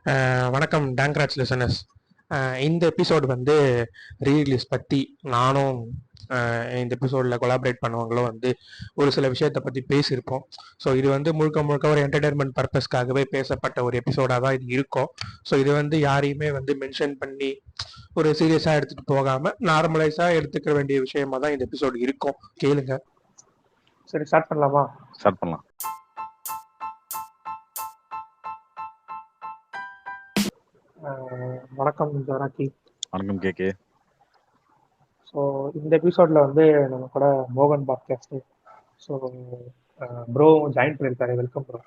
வணக்கம் டேங்க்ராட்ஸ் லிசனர்ஸ். இந்த எபிசோடு வந்து ரீரிலீஸ் பற்றி நானும் இந்த எபிசோடில் கொலாபரேட் பண்ணவங்களும் வந்து ஒரு சில விஷயத்தை பற்றி பேசியிருப்போம். ஸோ இது வந்து முழுக்க முழுக்க ஒரு என்டர்டெயின்மெண்ட் பர்பஸ்க்காகவே பேசப்பட்ட ஒரு எபிசோடாக தான் இது இருக்கும். ஸோ இது வந்து யாரையுமே வந்து மென்ஷன் பண்ணி ஒரு சீரியஸாக எடுத்துகிட்டு போகாமல் நார்மலைஸாக எடுத்துக்க வேண்டிய விஷயமா தான் இந்த எபிசோடு இருக்கும். கேளுங்க. சரி, ஸ்டார்ட் பண்ணலாமா? ஸ்டார்ட் பண்ணலாம். வணக்கம் ஜோராக்கி. வணக்கம் கேகே. ஸோ இந்த எபிசோட்ல வந்து நம்ம கூட மோகன் பாட்காஸ்ட். ஸோ ப்ரோ ஜாயின் பண்ணியிருக்காரு. Welcome bro.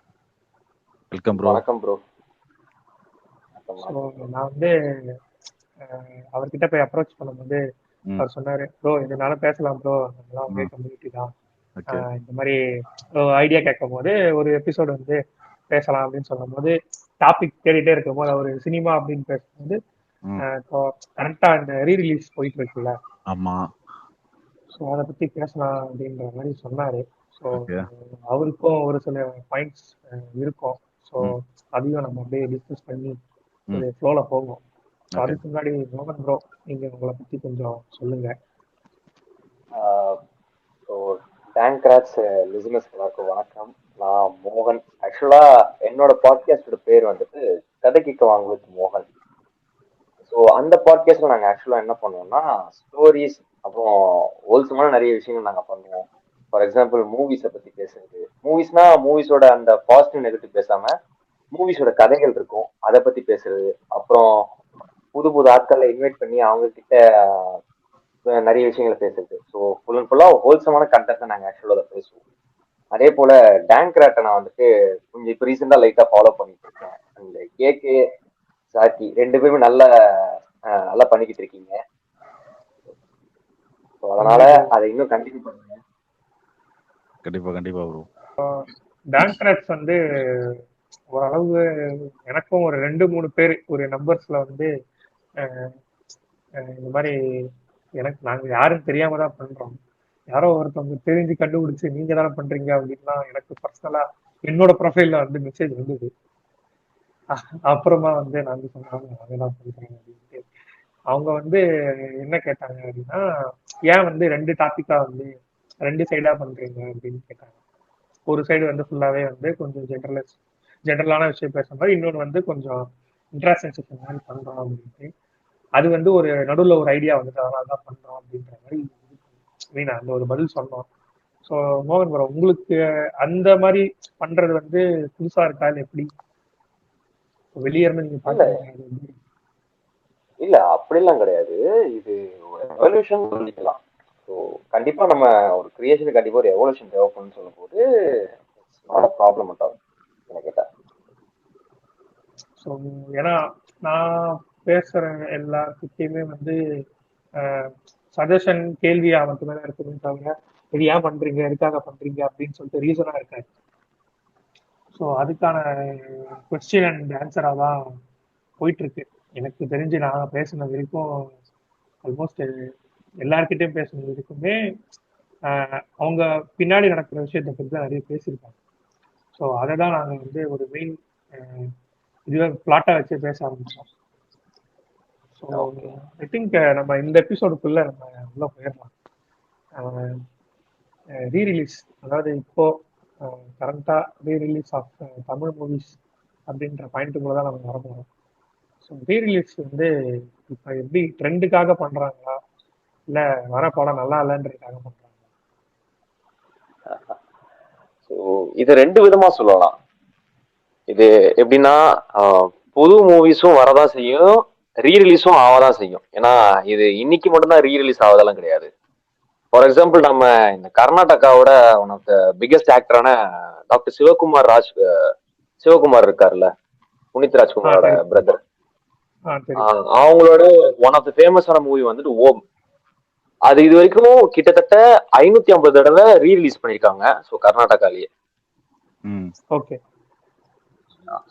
Welcome bro. வணக்கம் ப்ரோ. ஸோ நான் வந்து அவர்கிட்ட போய் அப்ரோச் பண்ணும்போது அவர் சொன்னாரு, ப்ரோ இதனால பேசலாம் ப்ரோ, நம்மளாம் ஒரே கம்யூனிட்டி தான், இந்த மாதிரி ஐடியா கேட்கும் போது ஒரு எபிசோடு வந்து பேசலாம் அப்படின்னு சொல்லும் போது டாபிக் தேடிட்டே இருக்கும் போது அவர் சினிமா அப்படின்னு பேசும்போது கரெக்டா இந்த ரீரிலீஸ் போயிட்டு இருக்குல்ல, ஆமா, ஸோ அதை பத்தி பேசலாம் அப்படின்ற மாதிரி சொன்னாரு. ஸோ அவருக்கும் ஒரு சில பாயிண்ட்ஸ் இருக்கும். ஸோ அதையும் நம்ம அப்படியே டிஸ்கஸ் பண்ணி ஒரு ஃப்ளோல போகும். ஸோ அதுக்கு முன்னாடி மோகன் ப்ரோ, நீங்க உங்களை பத்தி கொஞ்சம் சொல்லுங்க. டேங்க்ராட்ஸ் லிசனர்ஸ் எல்லாருக்கும் வணக்கம். நான் மோகன். ஆக்சுவலா என்னோட பாட்காஸ்டோட பேர் வந்துட்டு கதை கேட்க வாங்க வித் மோகன். ஸோ அந்த பாட்காஸ்ட்ல நாங்கள் ஆக்சுவலா என்ன பண்ணுவோம்னா ஸ்டோரிஸ் அப்புறம் ஹோல்சமான நிறைய விஷயங்கள் நாங்கள் பண்ணுவோம். ஃபார் எக்ஸாம்பிள் மூவிஸை பத்தி பேசுறது. மூவிஸ்னா மூவிஸோட அந்த பாசிட்டிவ் நெகட்டிவ் பேசாம மூவிஸோட கதைகள் இருக்கும், அதை பத்தி பேசுறது. அப்புறம் புது புது ஆட்களை இன்வைட் பண்ணி அவங்க கிட்ட நிறைய விஷயங்களை பேசுறது. ஸோ ஃபுல் அண்ட் ஃபுல்லா ஹோல்சமான கண்டென்ட் நாங்கள் ஆக்சுவலாக அதை பேசுவோம். அதே போல டேங்க்ராட்டை நான் வந்துட்டு கொஞ்சம் இப்போ ரீசெண்டா லைட்டா ஃபாலோ பண்ணிட்டு இருக்கேன். அந்த கேகே சாக்கி ரெண்டு பேருமே நல்லா பண்ணிக்கிட்டு இருக்கீங்க. ஸோ அதனால அதை இன்னும் கண்டினியூ பண்ணுங்க. கண்டிப்பா கண்டிப்பா ப்ரோ. டேங்க்ராட்ஸ் வந்து ஓரளவு எனக்கும் ஒரு 2-3 பேர் ஒரு நம்பர்ஸ்ல வந்து இந்த மாதிரி எனக்கு நாங்க யாரும் தெரியாம தான் பண்றோம், யாரோ ஒருத்தவங்க தெரிஞ்சு கண்டுபிடிச்சு நீங்க தானே பண்றீங்க அப்படின்னா எனக்கு பர்சனலா என்னோட ப்ரொஃபைல்ல வந்து மெசேஜ் வந்தது. அப்புறமா வந்து நான் வந்து சொன்னாங்க அதெல்லாம் பண்றேன் அப்படின்ட்டு. அவங்க வந்து என்ன கேட்டாங்க அப்படின்னா, ஏன் வந்து 2 டாபிக்கா வந்து 2 சைடா பண்றீங்க அப்படின்னு கேட்டாங்க. ஒரு சைடு வந்து ஃபுல்லாவே வந்து கொஞ்சம் ஜென்ரலான விஷயம் பேசுற மாதிரி, இன்னொன்று வந்து கொஞ்சம் இன்ட்ராக்ஷன் செக்ஷன் மாதிரி பண்றோம் அப்படின்ட்டு. அது வந்து ஒரு நடுவில் ஒரு ஐடியா வந்துட்டு அதனால தான் பண்றோம் அப்படின்ற மாதிரி மீன் அந்த ஒரு பதில் சொன்னோம். ஸோ மோகன் ப்ரோ, உங்களுக்கு அந்த மாதிரி பண்றது வந்து புதுசா இருக்கா இல்லை எப்படி? வெளியேறது நீங்க பாத்தீங்க? இல்ல அப்படிலாம் கிடையாது, இது ஒரு எவல்யூஷன் பண்ணிக்கலாம். ஸோ கண்டிப்பா நம்ம ஒரு கிரியேஷனுக்கு கண்டிப்பா ஒரு எவல்யூஷன் தேவைப்படும்னு சொல்லும் போது ப்ராப்ளம் என்ன கேட்டா. ஸோ ஏன்னா நான் பேசுற எல்லாத்துக்கிட்டையுமே வந்து சஜஷன் கேள்வியா மட்டுமே தான் இருக்குதுன்னு தவிர இது ஏன் பண்றீங்க எதுக்காக பண்றீங்க அப்படின்னு சொல்லிட்டு ரீசனா இருக்காது. ஸோ அதுக்கான கொஸ்டின் அண்ட் ஆன்சரா தான் போயிட்டு இருக்கு. எனக்கு தெரிஞ்சு நான் பேசின வரைக்கும் ஆல்மோஸ்ட் எல்லார்கிட்டையும் பேசின வரைக்குமே அவங்க பின்னாடி நடக்கிற விஷயத்தை பற்றி தான் நிறைய பேசியிருக்காங்க. ஸோ அதை தான் நாங்கள் வந்து ஒரு மெயின் இதுவே பிளாட்டா வச்சு பேச ஆரம்பிச்சோம். ஸோ ஐ திங்க் நம்ம இந்த எபிசோடுக்குள்ள நம்ம உள்ள போயிடலாம். ரீரிலீஸ், அதாவது இப்போ கரண்டா ரீரிலீஸ் ஆஃப் தமிழ் மூவிஸ் அப்படின்ற பாயிண்ட்டுக்குள்ள தான் நம்ம வரப்போகிறோம். ஸோ ரீரிலீஸ் வந்து இப்போ எப்படி ட்ரெண்டுக்காக பண்றாங்களா இல்லை வர படம் நல்லா இல்லைன்றதுக்காக பண்றாங்களா? ஸோ இது 2 விதமா சொல்லலாம். இது எப்படின்னா புது மூவிஸும் வரதான் செய்யும், ரீரிலீஸும் ஆகதான் செய்யும். ஏன்னா இது இன்னைக்கு மட்டும்தான் ரீரிலீஸ் ஆவதெல்லாம் கிடையாது. ஃபார் எக்ஸாம்பிள் நம்ம இந்த கர்நாடகாவோட ஒன் ஆஃப் த பிகெஸ்ட் ஆக்டரான டாக்டர் சிவகுமார் இருக்காருல்ல, புனித் ராஜ்குமாரோட பிரதர், அவங்களோட ஒன் ஆஃப் த ஃபேமஸான மூவி வந்துட்டு ஓம். அது இது வரைக்கும் கிட்டத்தட்ட 550 தடவை ரீரிலீஸ் பண்ணிருக்காங்க. ஸோ கர்நாடகாலேயே. ஓகே.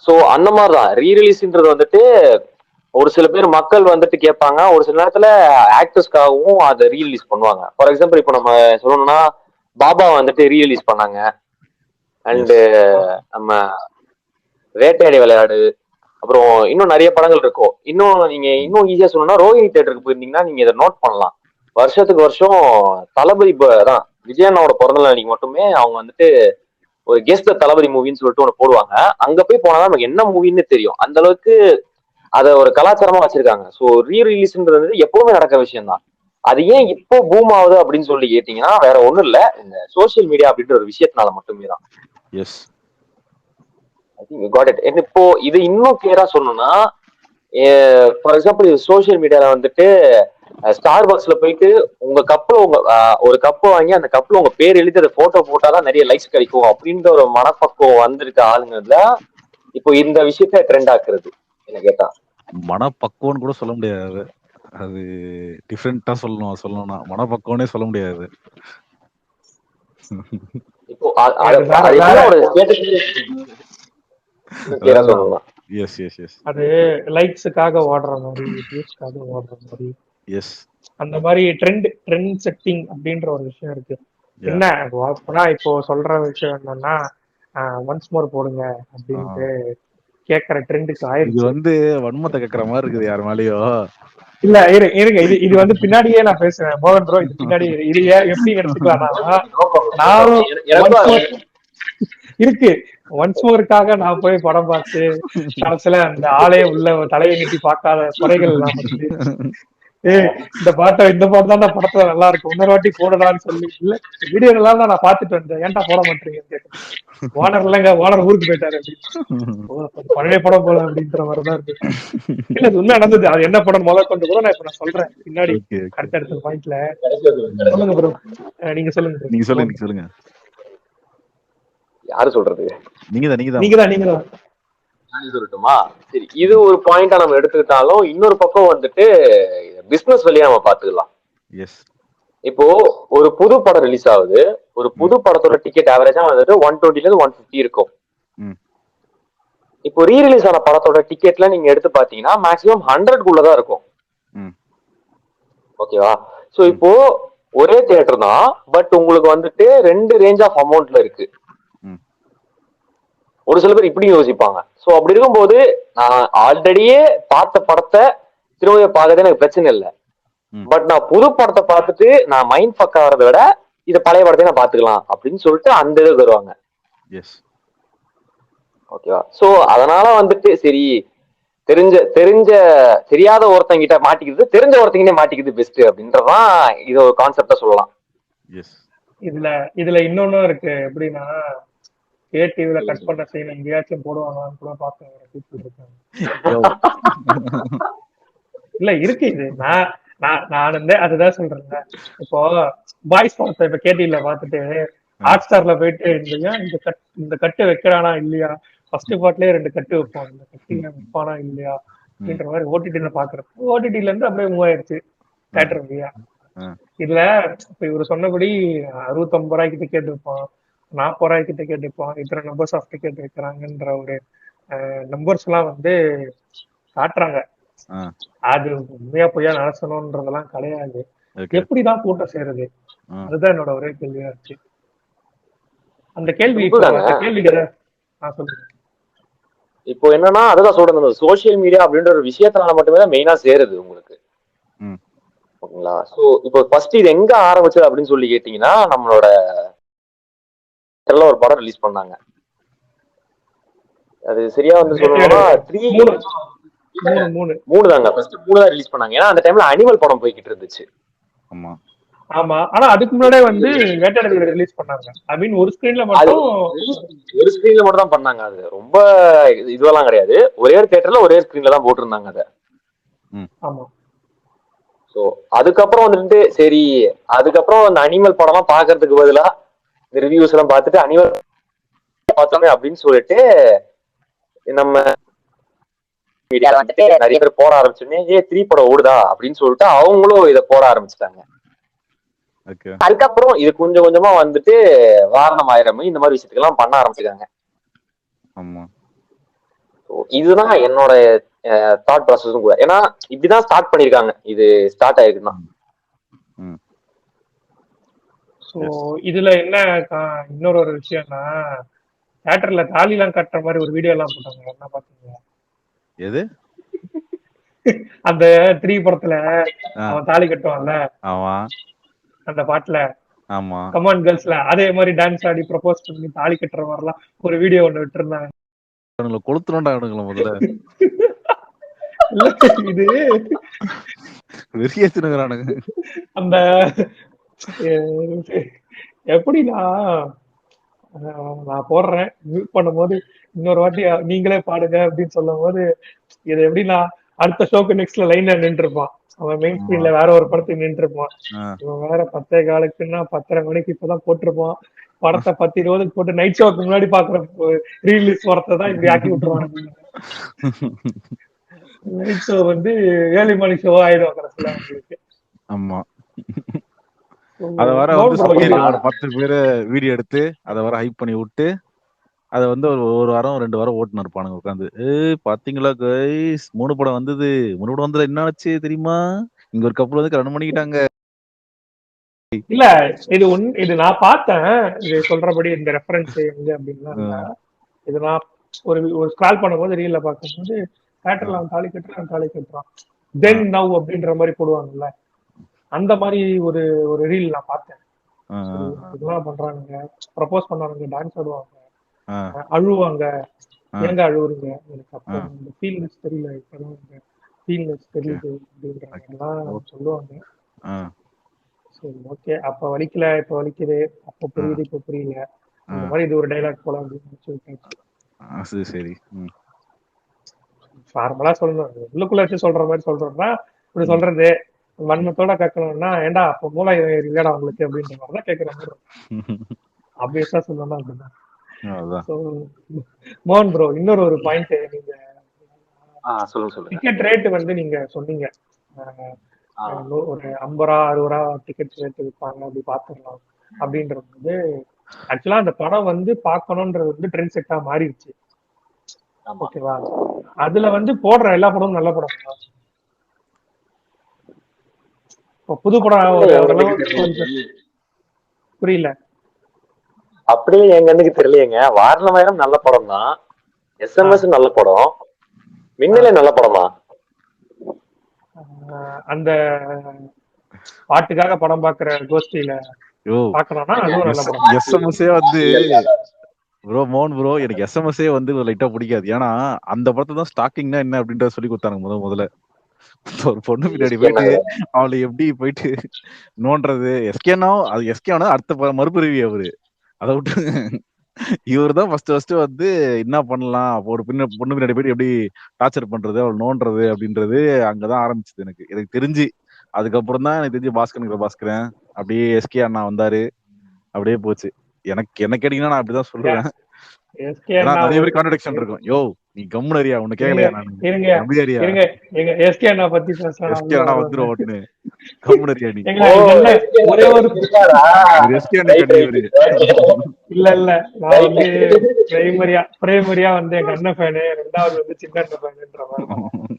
ஸோ அந்த மாதிரிதான் ரீரிலீஸ்ன்றது வந்துட்டு ஒரு சில பேர் மக்கள் வந்துட்டு கேட்பாங்க, ஒரு சில நேரத்துல ஆக்டர்ஸ்க்காகவும் அதை ரீரிலீஸ் பண்ணுவாங்க. ஃபார் எக்ஸாம்பிள் இப்போ நம்ம சொல்லணும்னா பாபா வந்துட்டு ரீரிலீஸ் பண்ணாங்க. அண்டு நம்ம வேட்டையாடி விளையாடு, அப்புறம் இன்னும் நிறைய படங்கள் இருக்கும். இன்னும் நீங்க இன்னும் ஈஸியா சொல்லணும்னா ரோஹிணி தியேட்டருக்கு போயிருந்தீங்கன்னா நீங்க இதை நோட் பண்ணலாம். வருஷத்துக்கு வருஷம் தளபதி தான் விஜய் அண்ணாவோட பிறந்த நாள் அன்னைக்கு மட்டுமே அவங்க வந்துட்டு ஒரு கெஸ்ட் தளபதி மூவின்னு சொல்லிட்டு ஒண்ணு போடுவாங்க. அங்க போய் போனாதான் நமக்கு என்ன மூவின்னு தெரியும். அந்த அளவுக்கு அதை ஒரு கலாச்சாரமா வச்சிருக்காங்க. ஸோ ரீ ரிலீஸ்ன்றது எப்பவுமே நடக்கிற விஷயம் தான். அது ஏன் இப்போ பூம் ஆகுது அப்படின்னு சொல்லி கேட்டீங்கன்னா வேற ஒண்ணும் இல்ல, இந்த சோசியல் மீடியா அப்படின்ற ஒரு விஷயத்தினால மட்டுமே தான். Yes got it. இப்போ இது இன்னும் கிளியரா சொல்லணும்னா, ஃபார் எக்ஸாம்பிள் சோசியல் மீடியால வந்துட்டு ஸ்டார் பாக்ஸ்ல போயிட்டு உங்க கப்ல ஒரு கப்பு வாங்கி அந்த கப்ல உங்க பேர் எழுதி அதை போட்டோ போட்டாதான் நிறைய லைக்ஸ் கிடைக்கும் அப்படின்ற ஒரு மனப்பக்குவம் வந்திருக்க ஆளுங்கல இப்போ இந்த விஷயத்த ட்ரெண்ட் ஆக்குறது என்ன கேட்டா. மனப்பக்குவம்னு கூட சொல்ல முடியாது, அது டிஃப்ரெண்டா சொல்லணும்னா மனப்பக்குவம்னே சொல்ல முடியாது. இப்போ அது என்ன ஒரு எஸ் எஸ் எஸ் அது லைக்ஸுக்காக ஓடுற மாதிரி, வியூஸ்க்காக ஓடுற மாதிரி, எஸ் அந்த மாதிரி ட்ரெண்ட் செட்டிங் அப்படின்ற ஒரு விஷயம் இருக்கு. என்ன அப்பனா இப்போ சொல்ற விஷயம் என்னன்னா ஒன்ஸ் மோர் போடுங்க அப்படின்ட்டு கேக்குற ட்ரெண்டுக்கு இது ஆயிடுச்சு. வந்து வன்மத்தை கேக்குற மாதிரி இருக்குது யார் மேலயோ. இல்ல இருங்க, இது வந்து பின்னாடியே நான் பேசுறேன் மோகன் ப்ரோ. இது பின்னாடி இது எப்படி எடுத்துக்கலாம்னா, நானும் இருக்கு ஒன்ஸ் மோருக்காக நான் போய் படம் பார்த்து கடைசியில அந்த ஆளே உள்ள தலையை நீட்டி பார்க்காத குறைகள் எல்லாம் வந்து இந்த பாட்டு தான் படத்துல நல்லா இருக்கு, இன்னொரு வாட்டி போடலான்னு சொல்லி இல்ல வீடியோ எல்லாம் நான் பாத்துட்டு வந்தேன், ஏன்டா போட மாட்டீங்கன்னு கேட்டேன். ஓனர் இல்லைங்க, ஓனர் ஊருக்கு போயிட்டாரு அப்படின்னு. பழைய படம் போல அப்படின்ற மாதிரிதான் இருக்கு. இல்ல இது உண்மை நடந்தது. அது என்ன படம் முதல் கொண்டு கூட நான் இப்ப நான் சொல்றேன் பின்னாடி அடுத்த பாயிண்ட்ல. சொல்லுங்க ப்ரோ, நீங்க சொல்லுங்க. நீங்க சொல்லுங்க. யாரு சொல்றது? நீங்கதான் சொல்லட்டுமா? சரி, இது ஒரு பாயிண்டா நம்ம எடுத்துக்கிட்டாலும் இன்னொரு பக்கம் வந்துட்டு பிசினஸ் வழியா நம்ம பாத்துக்கலாம். இப்போ ஒரு புது படம் ரிலீஸ் ஆகுது, ஒரு புது படத்தோட டிக்கெட் ஆவரேஜா வந்துட்டு 120 ல 150 இருக்கும். இப்போ ரீ ரிலீஸ் ஆன படத்தோட டிக்கெட்ல நீங்க எடுத்து பாத்தீங்கன்னா மேக்ஸிமம் 100 இருக்கும். ஓகேவா? சோ இப்போ ஒரே தியேட்டர் தான், பட் உங்களுக்கு வந்துட்டு 2 ரேஞ்ச் ஆஃப் அமௌண்ட்ல இருக்கு. ஒரு சில பேர் இப்படி யோசிப்பாங்க. சோ அப்படி இருக்கும்போது நான் ஆல்ரெடியே பார்த்த படத்தை திரும்ப பார்க்கறது எனக்கு பிரச்சனை இல்லை. பட் நான் புது படத்தை பார்த்துட்டு நான் மைண்ட் ஃபக் ஆகிறத விட இதை பழைய படத்தை நான் பாத்துக்கலாம் அப்படின்னு சொல்லிட்டு அந்த இதுக்கு வருவாங்க. ஓகேவா? சோ அதனால வந்துட்டு சரி, தெரியாத ஒருத்தங்கிட்ட மாட்டிக்கிறது தெரிஞ்ச ஒருத்தங்கிட்ட மாட்டிக்கிறது பெஸ்ட் அப்படின்றதான் இது ஒரு கான்செப்டா சொல்லலாம். இதுல இன்னொன்னும் இருக்கு. எப்படின்னா டிவில கட் பண்ண சீன் எங்கேயாச்சும் போடுவாங்கன்னு கூட பார்த்தேன். இல்ல இருக்கு இது. நான் அதுதான் சொல்றேன். இப்போ பாய்ஸ் படத்தை இப்ப கேடிவில பாத்துட்டு ஹாட் ஸ்டார்ல போயிட்டு இந்த கட்டு வைக்கிறானா இல்லையா, ஃபர்ஸ்ட் பார்ட்லயே 2 கட்டு வைப்பான், இந்த கட்டு வைப்பானா இல்லையா அப்படின்ற மாதிரி ஓடிடில பாக்குறேன். ஓடிடில இருந்து அப்படியே மூவ் ஆயிடுச்சு தியேட்டர் இல்லையா. இதுல இப்ப இவரு சொன்னபடி 65 ரூபாய்க்கு டிக்கெட் வைப்பான், 40 ரூபாய்க்கு டிக்கெட் வைப்பான், இத்தனை நம்பர்ஸ் ஆஃப் டிக்கெட் வைக்கிறாங்கன்ற ஒரு நம்பர்ஸ் எல்லாம் வந்து காட்டுறாங்க. அது உண்மையா பொய்யா நடத்தணும்ன்றதெல்லாம் கிடையாது. எப்படிதான் கூட்டம் சேருது, அதுதான் என்னோட ஒரே கேள்வியா இருக்கு. அந்த கேள்விக்கு சொல்லுங்க. இப்போ என்னன்னா அதுதான் சொல்றது, சோசியல் மீடியா அப்படின்ற ஒரு விஷயத்தினால மட்டுமே தான் மெயினா சேருது உங்களுக்கு. ஓகேங்களா? சோ இப்போ ஃபர்ஸ்ட் இது எங்க ஆரம்பிச்சது அப்படின்னு சொல்லி கேட்டீங்கன்னா, நம்மளோட ஒரு படம் ரிலீஸ் பண்ணாங்க. அது சரியா வந்து சொல்லணும்னா 3 தாங்க. ஃபர்ஸ்ட் 3 தான் ரிலீஸ் பண்ணாங்க. ஏன்னா அந்த டைம்ல அனிமல் படம் போய்கிட்டு இருந்துச்சு. ஆமா, ஆனா அதுக்கு முன்னாடியே வந்து வேட்டையாடு ரிலீஸ் பண்ணாங்க. ஐ மீன் ஒரு ஸ்கிரீன்ல மட்டும் தான் பண்ணாங்க. அது ரொம்ப இதுவெல்லாம் கிடையாது. ஒரே ஒரு தியேட்டர்ல ஒரே ஸ்கிரீன்ல தான் போட்டிருந்தாங்க அதை. ஆமா. சோ அதுக்கப்புறம் வந்துட்டு சரி, அதுக்கப்புறம் அந்த அனிமல் படம் எல்லாம் பாக்குறதுக்கு பதிலா இந்த ரிவ்யூஸ் எல்லாம் பார்த்துட்டு அனிமல் பார்த்தோமே அப்படின்னு சொல்லிட்டு நம்ம நிறைய பேர் போட ஆரம்பிச்சோன்னே 3 படம் ஓடுதா அப்படின்னு சொல்லிட்டு அவங்களும் இதை போட ஆரம்பிச்சுட்டாங்க. அதுக்கப்புறம் இது கொஞ்சம் கொஞ்சமா வந்துட்டு வாரணம் ஆயிரம் இந்த மாதிரி விஷயத்துக்கு எல்லாம் பண்ண ஆரம்பிச்சுக்காங்க. இதுதான் என்னோட தாட் ப்ராசஸும் கூட. ஏன்னா இப்படிதான் ஸ்டார்ட் பண்ணிருக்காங்க, இது ஸ்டார்ட் ஆயிருக்குன்னா. சோ இதுல என்ன இன்னொரு ஒரு விஷயம்னா, தியேட்டர்ல தாலி எல்லாம் கட்டுற மாதிரி ஒரு வீடியோ எல்லாம் போட்டாங்க, என்ன பாத்தீங்களா? எது? அந்த 3 படத்துல ஆ, அவன் தாலி கட்டுவான்ல ஆமா அந்த பாட்டுல ஆமா. கமான் கேர்ள்ஸ்ல அதே மாதிரி டான்ஸ் ஆடி ப்ரப்போஸ் பண்ணி தாலி கட்டுற மாதிரிலாம் ஒரு வீடியோ ஒண்ணு விட்டுருந்தாங்க. அவனுங்களை கொளுத்துறோம்டா அவனுங்களை முதல்ல. இல்ல இது வெறியேத்துனுங்கிறானுங்க. அந்த அஹ், எப்படின்னா நான் போடுறேன் மியூட் பண்ணும்போது இன்னொரு வாட்டி நீங்களே பாடுங்க அப்படின்னு சொல்லும் போது இது எப்படின்னா அடுத்த ஷோக்கு நெக்ஸ்ட்ல லைன்ல நின்று இருப்பான். அவன் மெயின் ஆமா. ஸ்கிரீன்ல வேற ஒரு படத்துக்கு நின்று இருப்பான். ஆ. இவன் வேற 10:15க்குன்னா 10:30 இப்பதான் போட்டிருப்பான். படத்தை 10:20 போட்டு நைட் ஷோக்கு முன்னாடி பாக்குற ரீலீஸ் வரத்தை தான் இப்படி ஆக்கி விட்டுருவாங்க. நைட் ஷோ வந்து 7 மணி ஷோ ஆயிடும் கடைசியில உங்களுக்கு. ஆமா. அத வர No வந்து bro, சுத்தி இது இருக்க ஒரு 10 பேரை வீடியோ எடுத்து அதை வர ஹைப் பண்ணி விட்டு அதை வந்து ஒரு வாரம் 2 வாரம் ஓட்டுன்னு இருப்பானுங்க உட்காந்து. பாத்தீங்களா கைஸ் 3 படம் வந்தது, 3 படம் வந்ததுல என்ன ஆச்சு தெரியுமா, இங்க ஒரு கப்பல் வந்து ரன் பண்ணிக்கிட்டாங்க. இல்ல இது நான் பார்த்தேன். இது சொல்றபடி இந்த ரெஃபரன்ஸ் எங்க அப்படின்னா இல்ல. இது நான் ஒரு ஸ்க்ரால் பண்ணும்போது ரீல்ல பார்க்கும்போது தேட்டர்ல அவன் தாலி கட்டுறான் தாலி கட்டுறான் தென் நவ் அப்படின்ற மாதிரி போடுவாங்கல்ல, அந்த மாதிரி ஒரு ஒரு ரீல் நான் பார்த்தேன். சரி, இதெல்லாம் பண்றானுங்க, ப்ரப்போஸ் பண்ணானுங்க, டான்ஸ் ஆடுவாங்க, அழுவாங்க, ஏங்க அழுவுறீங்க, எனக்கு அப்போ இந்த ஃபீல்னஸ் தெரியல, இப்பதான் இந்த ஃபீல்னஸ் தெரியுது அப்படின்ற மாதிரிலாம் சொல்லுவாங்க. சரி ஓகே, அப்ப வலிக்கல இப்ப வலிக்குது, அப்ப புரியுது இப்ப புரியல, அந்த மாதிரி இது ஒரு டைலாக் போல அப்படின்னு சொல்லிட்டு சரி நார்மலா சொல்லணும். உள்ளுக்குள்ள வச்சு சொல்ற மாதிரி சொல்றோம்னா இப்படி சொல்றது வன்மத்தோட கேட்கணும்னா ஏண்டா அப்ப மூளை இல்லடா உங்களுக்கு அப்படின்ற மாதிரிதான் கேட்கிற மாதிரி ஆப்வியஸா சொல்லணும் அப்படின்னா. மோகன் ப்ரோ இன்னொரு ஒரு பாயிண்ட், நீங்க டிக்கெட் ரேட் வந்து நீங்க சொன்னீங்க ஒரு 50 ரூபா 60 ரூபா டிக்கெட் ரேட் விற்பாங்க அப்படி பாத்துடலாம் அப்படின்றது வந்து ஆக்சுவலா அந்த படம் வந்து பாக்கணும்ன்றது வந்து ட்ரெண்ட் செட்டா மாறிடுச்சு. ஓகேவா, அதுல வந்து போடுற எல்லா படமும் நல்ல படம் தான். புது படம் புரியல. அப்படியே எங்க கண்ணுக்கு தெரியலையேங்க. வாரணமாயிரம் நல்ல படம் தான், SMS நல்ல படம், மின்னலே நல்ல படமா? அந்த பாட்டுக்காக படம் பாக்குற கோஷ்டியில பாக்கணும்னா அதுவும் நல்ல படம். எஸ்எம்எஸ்ஏ வந்து ப்ரோ மோகன் ப்ரோ எனக்கு எஸ்எம்எஸ்ஏ வந்து லைட்டா பிடிக்காது. ஏன்னா அந்த படத்தை தான் ஸ்டாக்கிங்னா என்ன அப்படின்றத சொல்லி கொடுத்தாங்க முதல்ல. ஒரு பொண்ணு பின்னாடி போயிட்டு அவளை எப்படி போயிட்டு நோன்றது. எஸ்கேனா அது எஸ்கேனா அடுத்த மறுபிரிவி அவரு. அதை விட்டு இவர் தான் ஃபர்ஸ்ட் வந்து என்ன பண்ணலாம், ஒரு பொண்ணு பின்னாடி போயிட்டு எப்படி டார்ச்சர் பண்றது, அவள் நோன்றது அப்படின்றது அங்கதான் ஆரம்பிச்சது எனக்கு தெரிஞ்சு. அதுக்கப்புறம் தான் எனக்கு தெரிஞ்சு பாஸ்கரன் அப்படியே எஸ்கே அண்ணா வந்தாரு, அப்படியே போச்சு. எனக்கு என்ன கேட்டீங்கன்னா நான் அப்படிதான் சொல்லுவேன். நிறைய பேர் கான்ட்ரடிக்ஷன் இருக்கும். யோ நீ கம்முனரியா, உன்னை கேட்கலையா, நான் எஸ்கே அண்ணா பத்தி வந்துரும் உடனே கம்முனரியா நீ. ஒரே ஒரு எஸ்கே அண்ணா கண்டிப்பா இல்ல நான் வந்து பிரைமரியா வந்து எங்க அண்ணன் ஃபேனு, ரெண்டாவது வந்து சின்ன அண்ணன் ஃபேனுன்ற மாதிரி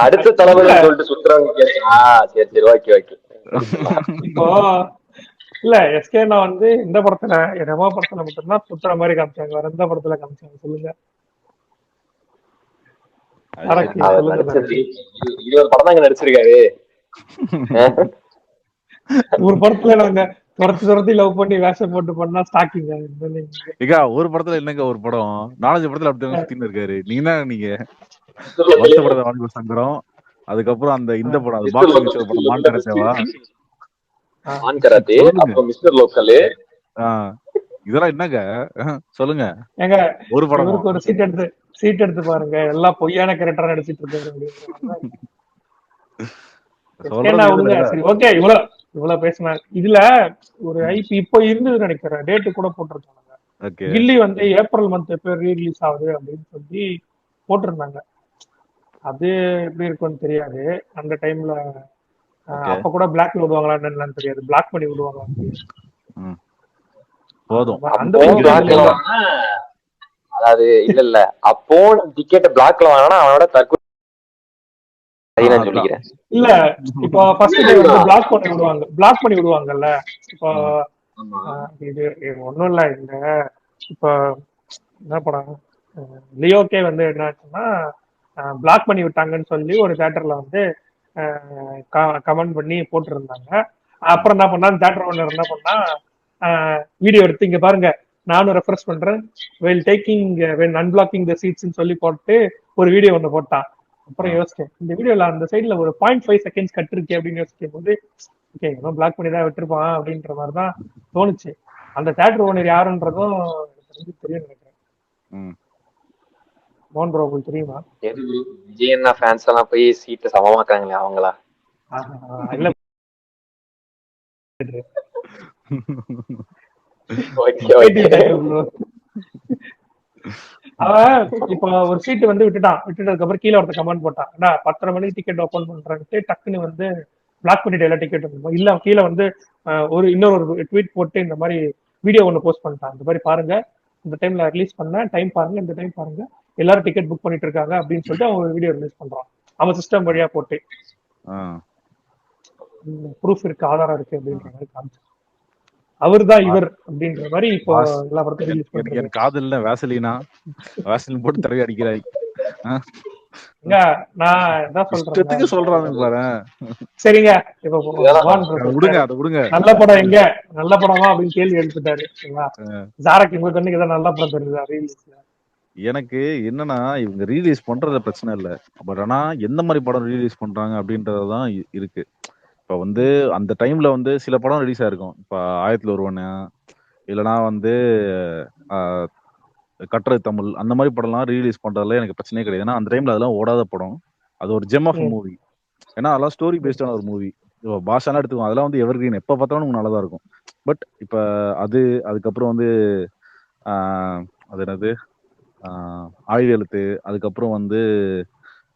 அடுத்த தலைமுறை சொல்லிட்டு சுத்துறாங்க. சரி ஓகே ஓகே. இப்போ இல்ல எஸ்கே அண்ணா வந்து இந்த படத்துல ரமா படத்துல மட்டும்தான் சுத்துற மாதிரி காமிச்சாங்க, வேற எந்த படத்துல காமிச்சாங்க சொல்லுங்க? நடிச்சிருக்காரு ஒரு படத்துல நாங்க துரத்தி லவ் பண்ணி வேஷம் போட்டு பண்ணா ஸ்டாக்கிங். ஒரு படத்துல என்னங்க, ஒரு படம் 4-5 படத்துல அப்படிதான் சுத்தின்னு இருக்காரு. நீங்க வருத்தப்படாத வாலிபர் சங்கரம், அதுக்கப்புறம் அந்த இந்த படம் அது பாக்ஸிங் படம் மான்கராத்தேவா, இதெல்லாம் என்னங்க சொல்லுங்க? ஒரு படம் ஒரு சீட் எடுத்து பாருங்க, எல்லாம் பொய்யான கேரக்டரா நடிச்சிட்டு இருக்காரு. சரி ஓகே, இவ்வளவு பேசினாங்க. இதுல ஒரு ஐபி இப்போ இருந்தது நினைக்கிறேன், டேட்டு கூட போட்டிருக்காங்க. கில்லி வந்து ஏப்ரல் மந்த் எப்போ ரீலீஸ் ஆகுது அப்படின்னு சொல்லி போட்டிருந்தாங்க. அது எப்படி இருக்கும்னு தெரியாது. அந்த டைம்ல அப்ப கூட பிளாக்ல விடுவாங்களான்னு என்னன்னு தெரியாது, பிளாக் பண்ணி விடுவாங்களான்னு தெரியாது. அதாவது இல்ல அப்போ டிக்கெட் பிளாக்ல வாங்கினா அவனோட தற்கொலை சொல்லிக்கிறேன். இல்ல இப்போ ஃபர்ஸ்ட் டே வந்து பிளாக் பண்ணி விடுவாங்கல்ல. இப்போ இது ஒண்ணும் இல்ல, இந்த இப்போ என்ன படம் லியோக்கே வந்து என்ன ஆச்சுன்னா பிளாக் பண்ணி விட்டாங்கன்னு சொல்லி ஒரு தேட்டர்ல வந்து கமெண்ட் பண்ணி போட்டுருந்தாங்க. அப்புறம் என்ன பண்ணா தேட்டர் ஓனர் என்ன பண்ணா வீடியோ எடுத்து இங்க பாருங்க நானும் ரெஃப்ரெஷ் பண்றேன் வெல் டேக்கிங் வென் அன்பிளாக்கிங் த சீட்ஸ்ன்னு சொல்லி போட்டு ஒரு வீடியோ ஒன்று போட்டான். அப்புறம் யோசிச்சேன் இந்த வீடியோல அந்த சைட்ல ஒரு 0.5 செகண்ட்ஸ் கட் இருக்கு அப்படின்னு யோசிக்கும் போது ஓகே இன்னும் பிளாக் பண்ணி தான் விட்டுருப்பான் அப்படின்ற மாதிரி தான் தோணுச்சு. அந்த தேட்டர் ஓனர் யாருன்றதும் எனக்கு தெரியும் நினைக்கிறேன். மோகன் ப்ரோ உங்களுக்கு தெரியுமா? விஜய் அண்ணா ஃபேன்ஸ் எல்லாம் போய் சீட்டை சமமாக்குறாங்களே அவங்களா? இல்ல அவன் இப்ப ஒரு சீட்டு வந்து விட்டுட்டதுக்கு அப்புறம் கீழே ஒருத்த கமெண்ட் போட்டான் 10:30 மணிக்கு டிக்கெட் ஓபன் பண்றான்ட்டு டக்குன்னு வந்து பிளாக் பண்ணிட்டு எல்லா டிக்கெட் இல்ல கீழே வந்து இன்னொரு ட்வீட் போட்டு இந்த மாதிரி வீடியோ ஒண்ணு போஸ்ட் பண்ணிட்டான். இந்த மாதிரி பாருங்க இந்த டைம்ல ரிலீஸ் பண்ண டைம் பாருங்க இந்த டைம் பாருங்க எல்லாரும் டிக்கெட் புக் பண்ணிட்டு இருக்காங்க அப்படின்னு சொல்லிட்டு அவன் ஒரு வீடியோ ரிலீஸ் பண்றான் அவன் சிஸ்டம் வழியா போட்டு ப்ரூஃப் இருக்கு ஆதாரம் இருக்கு அப்படின்ற மாதிரி காமிச்சு அவர்தான் இவர் அப்படின்ற மாதிரி இப்போ எல்லா படத்தையும் ரிலீஸ் பண்றாங்க. எனக்கு காதல்ல வேசலினா வேசலின் போட்டு தடவி அடிக்கிறாய். நான் என்ன சொல்றேன் சொல்றாங்க பாரு. சரிங்க இப்ப விடுங்க அதை விடுங்க. நல்ல படம் எங்க நல்ல படமா அப்படின்னு கேள்வி எழுப்பிட்டாரு. ஜாரக் இவங்க கண்ணுக்கு ஏதாவது நல்ல படம் தெரியுதா ரீலீஸ்ல? எனக்கு என்னன்னா இவங்க ரீலீஸ் பண்றது பிரச்சனை இல்ல, பட் ஆனா எந்த மாதிரி படம் ரீலீஸ் பண்றாங்க அப்படின்றதுதான் இருக்கு. இப்ப வந்து அந்த டைம்ல வந்து சில படம் ரிலீஸ் ஆயிருக்கும். இப்ப 1000ல் ஒருவன் இல்லைன்னா வந்து கட்டுரை தமிழ் அந்த மாதிரி படம்லாம் ரீலீஸ் பண்றதுல எனக்கு பிரச்சனையே கிடையாது. ஏன்னா அந்த டைம்ல அதெல்லாம் ஓடாத படம். அது ஒரு ஜெம் ஆஃப் மூவி. ஏன்னா அதெல்லாம் ஸ்டோரி பேஸ்டான ஒரு மூவி. பாஷாலாம் எடுத்துக்குவோம் அதெல்லாம் வந்து எவர் கிரீன் எப்ப பார்த்தாலும் உங்களுக்கு நல்லதா இருக்கும். பட் இப்ப அதுக்கப்புறம் வந்து அது என்னது ஆயுத எழுத்து, அதுக்கப்புறம் வந்து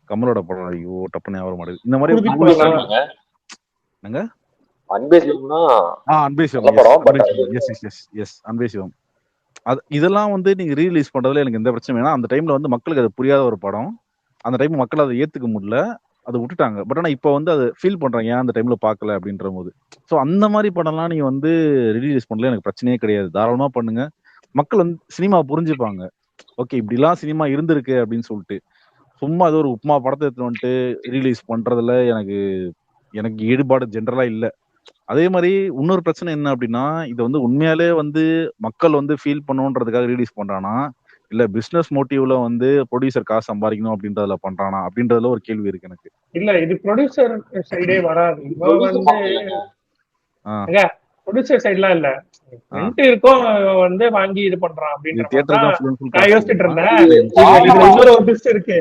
கமலோட படம் ஐயோ டப்புன்னு ஞாபகம் மாட்டேங்குது. இந்த மாதிரி அன்பே சிவம் இதெல்லாம் வந்து நீங்க ரீலீஸ் பண்றதுல எனக்கு எந்த பிரச்சனை. ஏன்னா அந்த டைம்ல வந்து மக்களுக்கு அது புரியாத ஒரு படம். அந்த டைம் மக்கள் அதை ஏத்துக்க முடியல, அதை விட்டுட்டாங்க. பட் ஆனா இப்ப வந்து அதை ஃபீல் பண்றாங்க ஏன் அந்த டைம்ல பாக்கல அப்படின்ற போது. ஸோ அந்த மாதிரி படம்லாம் நீங்க வந்து ரிலீஸ் பண்ணல எனக்கு பிரச்சனையே கிடையாது. தாராளமா பண்ணுங்க. மக்கள் வந்து சினிமா புரிஞ்சுப்பாங்க. ஓகே இப்படிலாம் சினிமா இருந்திருக்கு அப்படின்னு சொல்லிட்டு சும்மா ஏதோ ஒரு உப்புமா படத்தை எடுத்து வந்துட்டு ரீலீஸ் பண்றதுல எனக்கு ஈடுபாடு ஜென்ரலா இல்லை. அதே மாதிரி இன்னொரு பிரச்சனை என்ன அப்படின்னா இதை வந்து உண்மையாலே வந்து மக்கள் வந்து ஃபீல் பண்ணுன்றதுக்காக ரிலீஸ் பண்றானா இல்ல பிசினஸ் மோட்டிவ்ல வந்து ப்ரொடியூசர் காசு சம்பாதிக்கணும் அப்படின்றதுல பண்றானா அப்படின்றதுல ஒரு கேள்வி இருக்கு எனக்கு. இல்ல இது ப்ரொடியூசர் சைடே வராது. ப்ரொடியூசர் சைடுலாம் இல்ல ரெண்ட் இருக்கோ வந்து வாங்கி இது பண்றான் அப்படின்ற நான் யோசிச்சுட்டு இருந்தேன். இன்னொரு ஒரு ட்விஸ்ட் இருக்கு.